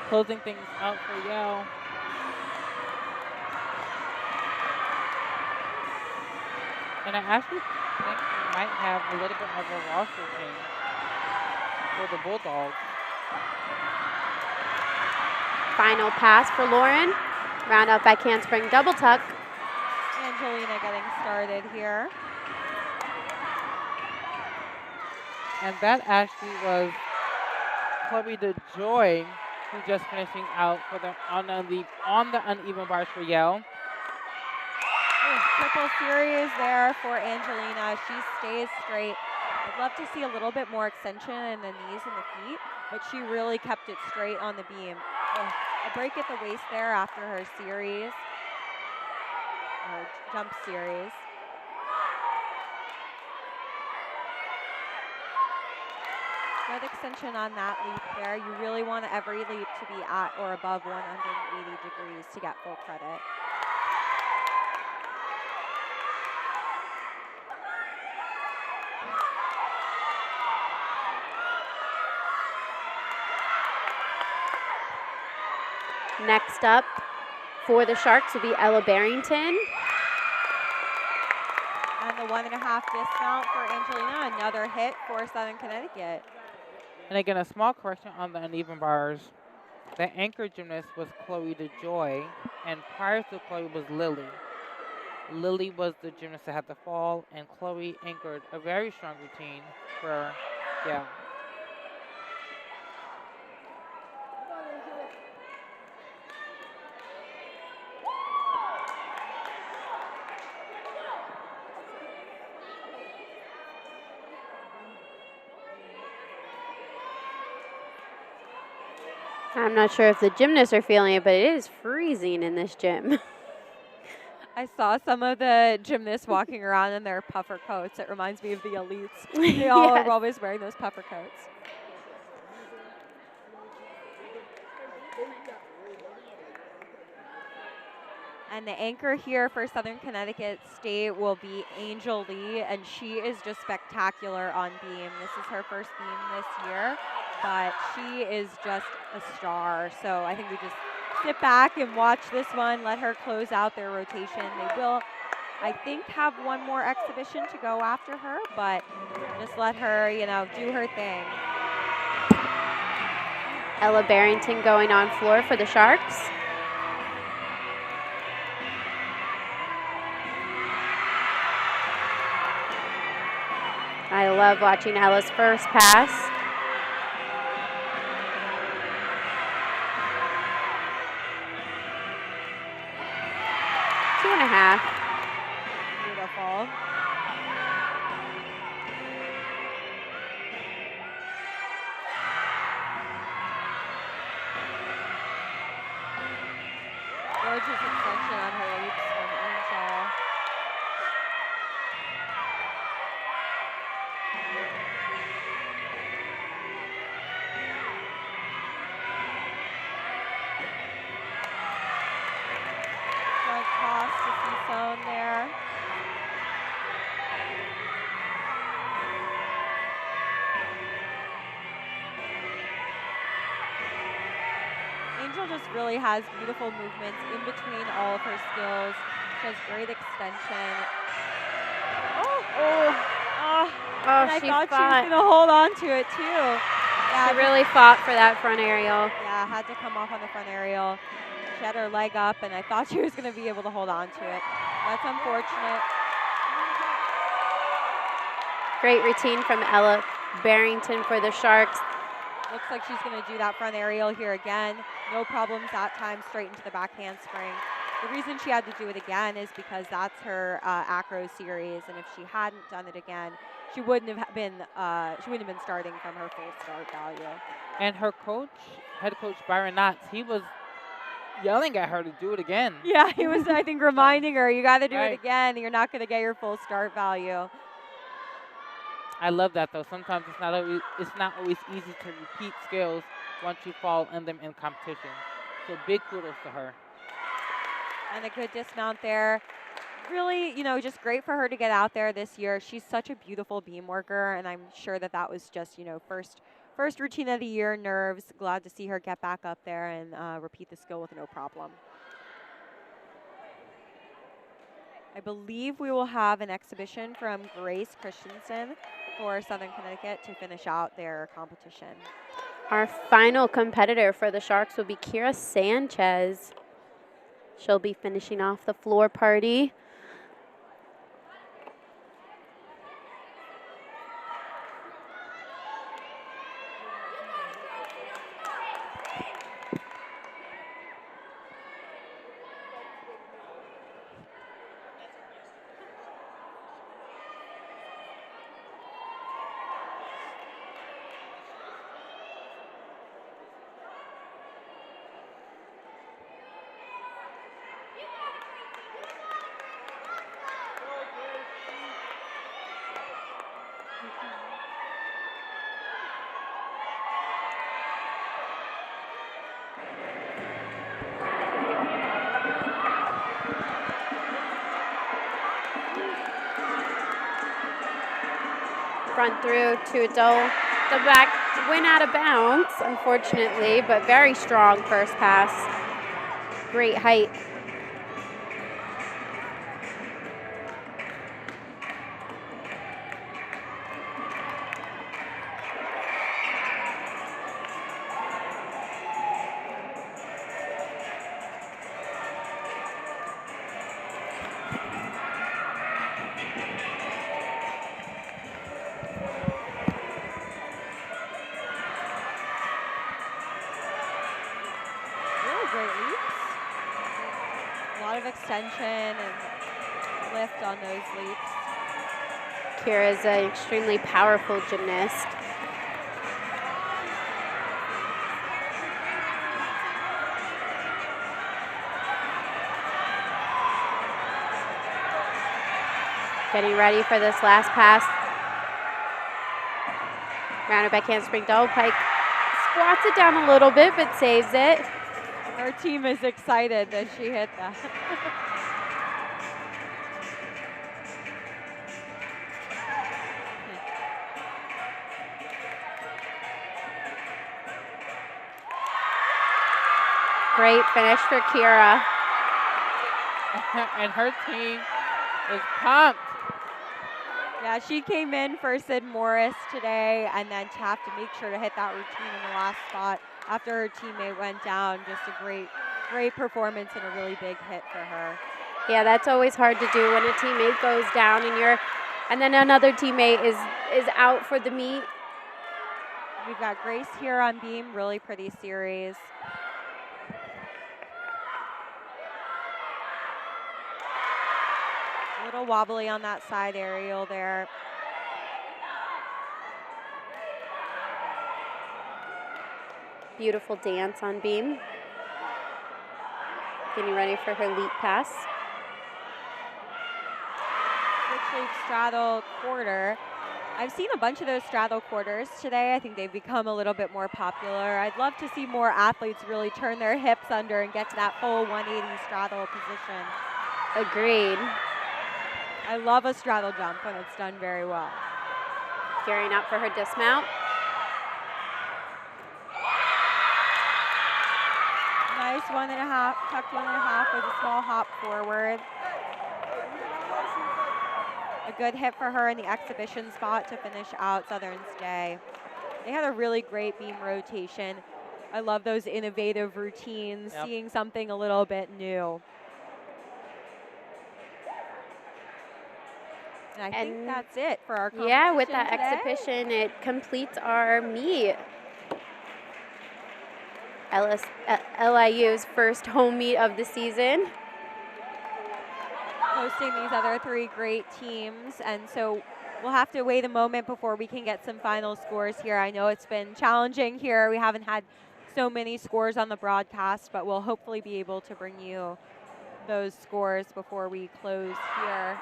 Closing things out for Yale. And I actually think we might have a little bit of a roster change for the Bulldogs.
Final pass for Lauren. Round out back handspring double tuck.
Angelina getting started here.
And that actually was Chloe DeJoy, who just finishing out for the on the uneven bars for Yale.
Triple series there for Angelina. She stays straight. I'd love to see a little bit more extension in the knees and the feet, but she really kept it straight on the beam. A break at the waist there after her series, her jump series. Good extension on that leap there. You really want every leap to be at or above 180 degrees to get full credit.
Next up for the Sharks will be Ella Barrington.
And And the 1.5 dismount for Angelina, another hit for Southern Connecticut.
And again, a small correction on the uneven bars. The anchor gymnast was Chloe DeJoy, and prior to Chloe was Lily. Lily was the gymnast that had the fall, and Chloe anchored a very strong routine for Yale.
I'm not sure if the gymnasts are feeling it, but it is freezing in this gym.
I saw some of the gymnasts walking around in their puffer coats. It reminds me of the elites. They all
Yes.
are always wearing those puffer coats. And the anchor here for Southern Connecticut State will be Angel Lee, and she is just spectacular on beam. This is her first beam this year, but she is just a star. So I think we just sit back and watch this one, let her close out their rotation. They will, I think, have one more exhibition to go after her, but just let her, you know, do her thing.
Ella Barrington going on floor for the Sharks. I love watching Ella's first pass. Two and a half.
Beautiful. Gorgeous extension on her leaps from Angel. Front toss to C-zone there. Angel just really has beautiful movements in between all of her skills. She has great extension. And I
She
thought she was
fought.
going to hold on to it too. Yeah,
She really fought for that front aerial.
Yeah, had to come off on the front aerial. She had her leg up, and I thought she was going to be able to hold on to it. That's unfortunate.
Great routine from Ella Barrington for the Sharks.
Looks like she's going to do that front aerial here again. No problems that time, straight into the back handspring. The reason she had to do it again is because that's her acro series, and if she hadn't done it again, she wouldn't have been starting from her full start value.
And her coach, head coach Byron Knotts, he was yelling at her to do it again.
Yeah, he was, I think, reminding her, you got to do
Right.
it again. You're not going to get your full start value.
I love that though. Sometimes it's not always easy to repeat skills once you fall in them in competition. So big kudos to her.
And a good dismount there. Really, you know, just great for her to get out there this year. She's such a beautiful beam worker, and I'm sure that that was just, you know, first routine of the year, nerves. Glad to see her get back up there and repeat the skill with no problem. I believe we will have an exhibition from Grace Christensen for Southern Connecticut to finish out their competition.
Our final competitor for the Sharks will be Kira Sanchez. She'll be finishing off the floor party. Front through to Adole. The back went out of bounds, unfortunately, but very strong first pass. Great height.
Really great leaps. A lot of extension and lift on those leaps.
Kira's an extremely powerful gymnast. Getting ready for this last pass. Rounded back handspring double pike. Squats it down a little bit, but saves it.
Our team is excited that she hit that.
Great finish for Kira.
And her team is pumped.
Yeah, she came in for Sid Morris today and then to have to make sure to hit that routine in the last spot after her teammate went down. Just a great performance and a really big hit for her.
Yeah, that's always hard to do when a teammate goes down and then another teammate is out for the meet.
We've got Grace here on beam, really pretty series. A little wobbly on that side aerial there.
Beautiful dance on beam. Getting ready for her leap pass.
Switch leap straddle quarter. I've seen a bunch of those straddle quarters today. I think they've become a little bit more popular. I'd love to see more athletes really turn their hips under and get to that full 180 straddle position.
Agreed.
I love a straddle jump when it's done very well.
Gearing up for her dismount.
Nice 1.5, tucked 1.5 with a small hop forward. A good hit for her in the exhibition spot to finish out Southern's day. They had a really great beam rotation. I love those innovative routines, seeing something a little bit new. And I think that's it for our competition.
Yeah, with that
today.
exhibition, it completes our meet. LIU's first home meet of the season.
Hosting these other three great teams, and so we'll have to wait a moment before we can get some final scores here. I know it's been challenging here. We haven't had so many scores on the broadcast, but we'll hopefully be able to bring you those scores before we close here.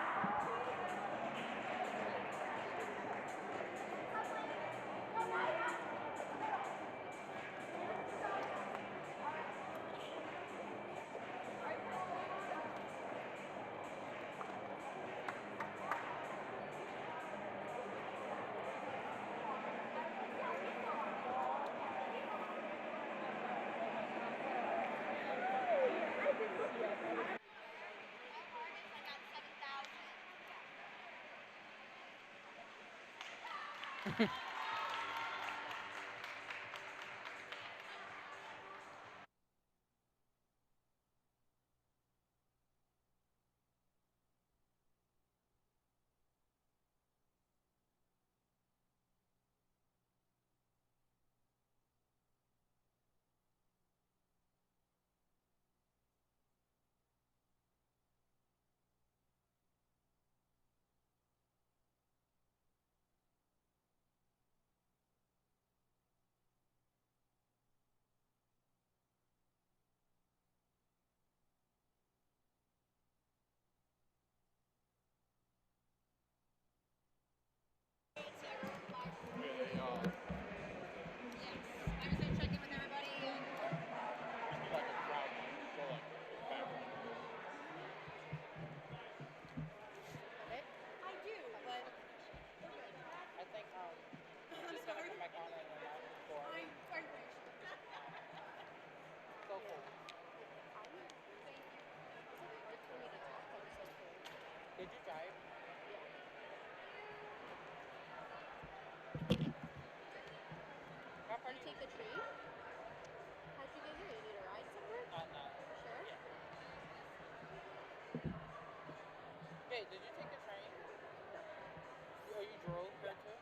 Did you drive? How far do you take the train? How'd you get here? You need a ride somewhere? No. Sure? Yeah. Hey, did you take the train? Oh, you drove here too?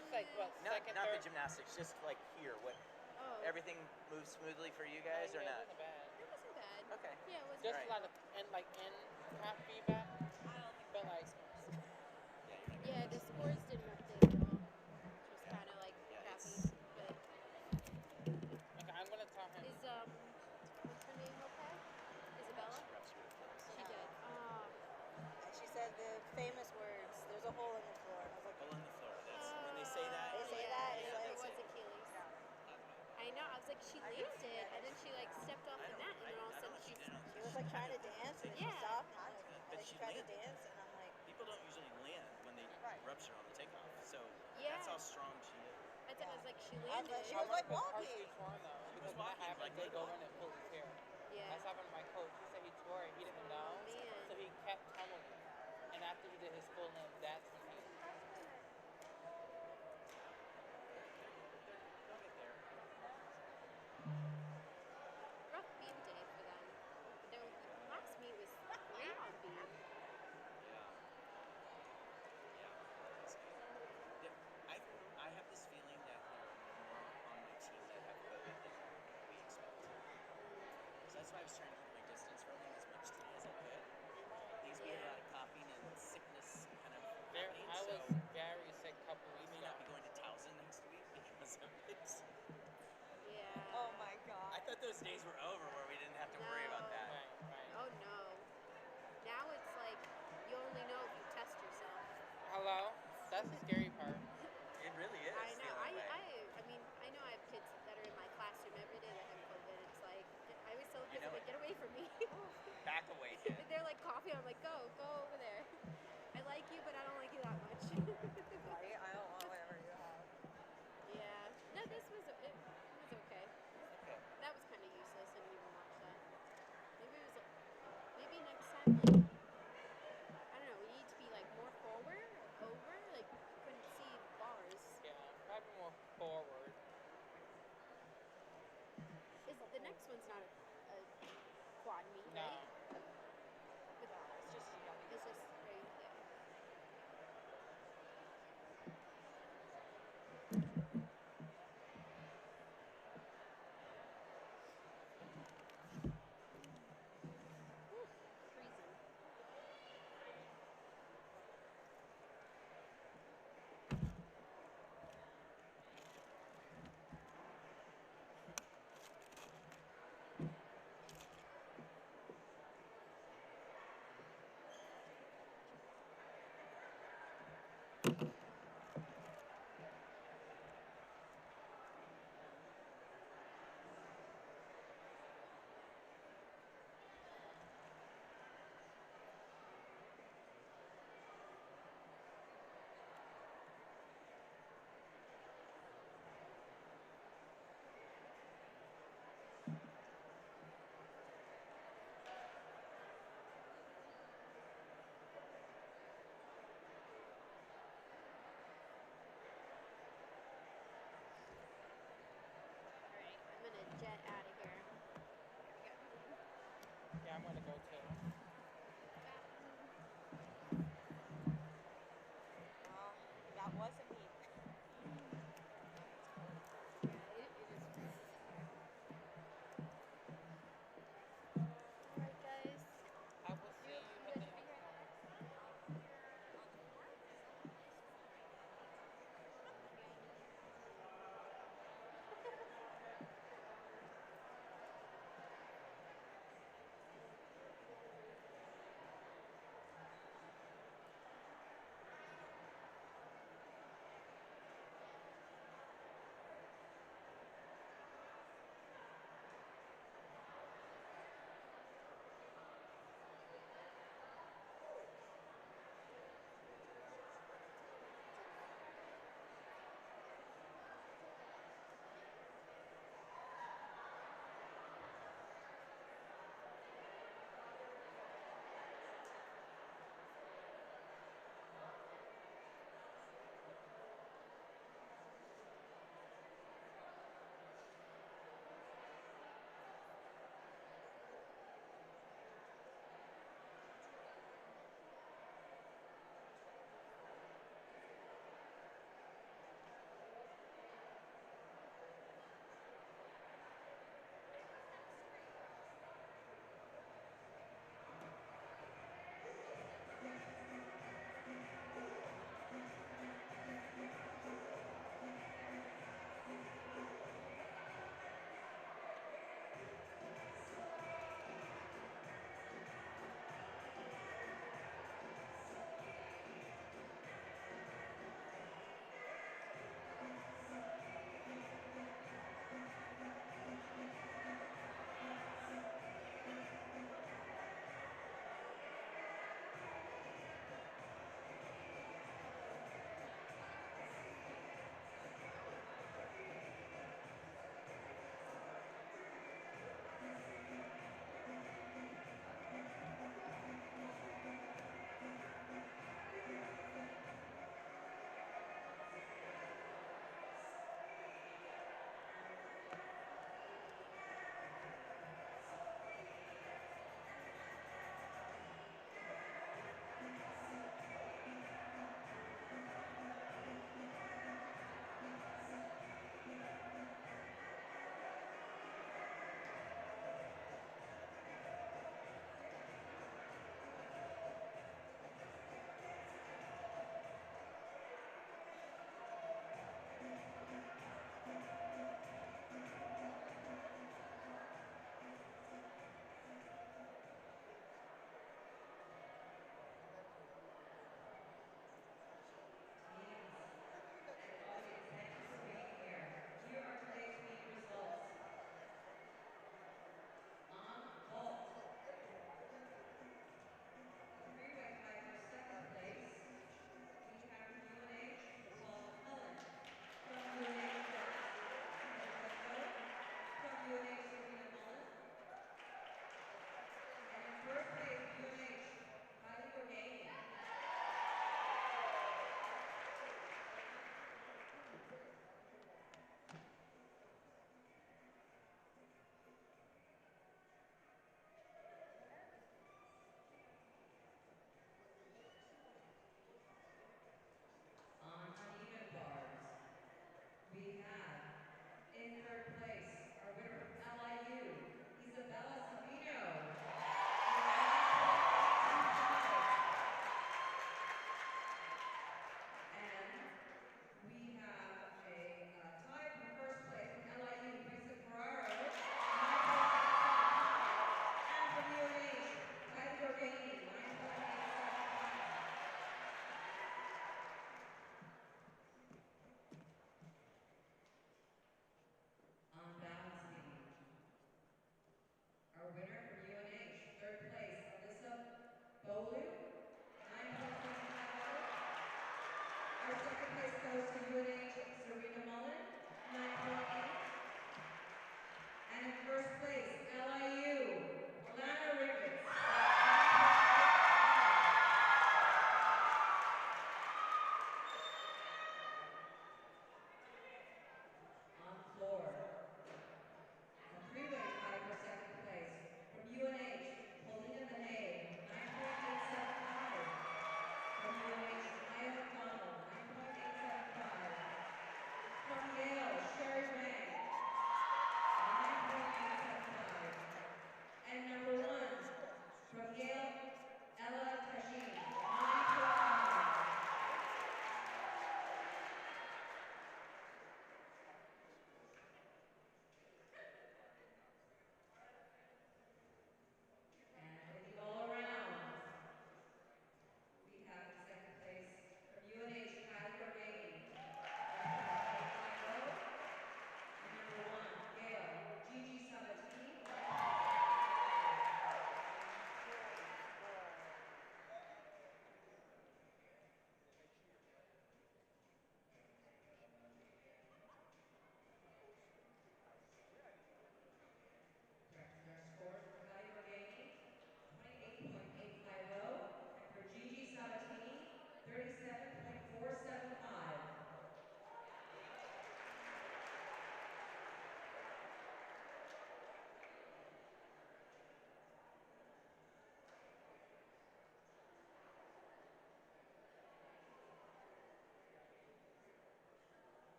It's like what, second,
Not the
third?
gymnastics, just like here. What?
Oh.
Everything moves smoothly for you guys or
Yeah,
not?
it wasn't bad.
It wasn't bad.
Okay.
Yeah, it wasn't
Just
Right.
a lot of in-class feedback. But like,
Yeah, you're not
Yeah,
gonna
the
miss.
scores didn't update at all, which was
Yeah.
kind of like
Yeah,
crappy.
it's-
But
okay, I'm gonna tell him.
is what's her name okay? Isabella?
She ruptured her Achilles.
She did.
And she said the famous words, "There's a hole in the floor." And I was like,
Hole in the floor. That's when they say that.
They say
yeah,
that,
yeah,
it's
it
like-
was
that's it.
Achilles.
Yeah.
I know. I was like, she landed, and then she like stepped off the mat, and then all of a sudden
she
she's.
did.
she was like trying to dance, and then she
Yeah.
stopped, and
But
then
she
she tried to
landed.
dance, and I'm like,
People don't usually land when they rupture on the takeoff. So
Yeah.
that's how strong she is.
I was like, she
I was
landed.
like, she
I
was
wonder
like
if his
walking.
Hershey's torn though.
She
Because
was
when that
walking
happened,
like
they
Lego.
go in and pull his hair.
Yeah.
That's happened to my coach. He said he tore it. He didn't know.
Oh man.
So he kept tumbling. And after he did his full land, that's when he.
They'll get there.
Rough beam day for them. Their last meet was great on beam.
Yeah. That's good. I have this feeling that there are more on my team that have COVID than we expect. So that's why I was trying to keep my distance from them as much today as I could. These we had a lot of coughing and sickness kind of happening,
I was
so
very sick a couple
we
weeks
may
ago.
not be going to Towson next week because of this.
Yeah.
Oh my god.
I thought those days were over where we didn't have to worry about
No.
that.
Right.
Oh no. Now it's like you only know if you test yourself.
Hello? That's the scary part.
It really is.
I know.
the only way.
I mean, I know I have kids that are in my classroom every day that have COVID. It's like I always tell kids,
know
I'm like,
it.
get away from me.
Back away, kid.
They're like coughing. I'm like, go over there. I like you, but I don't like you that much.
Right? I don't want whatever you have.
Yeah. No, this was it was okay.
Okay.
That was kind of useless. I didn't even watch that. Maybe next time, like I don't know, we need to be like more forward or over. Like couldn't see bars.
Yeah, probably more forward.
Is the next one's not a quad meet,
No.
right? With,
It's just
it's just right. Yeah. Whew, freezing. All right, I'm gonna jet out of here.
Yeah, I'm gonna go too.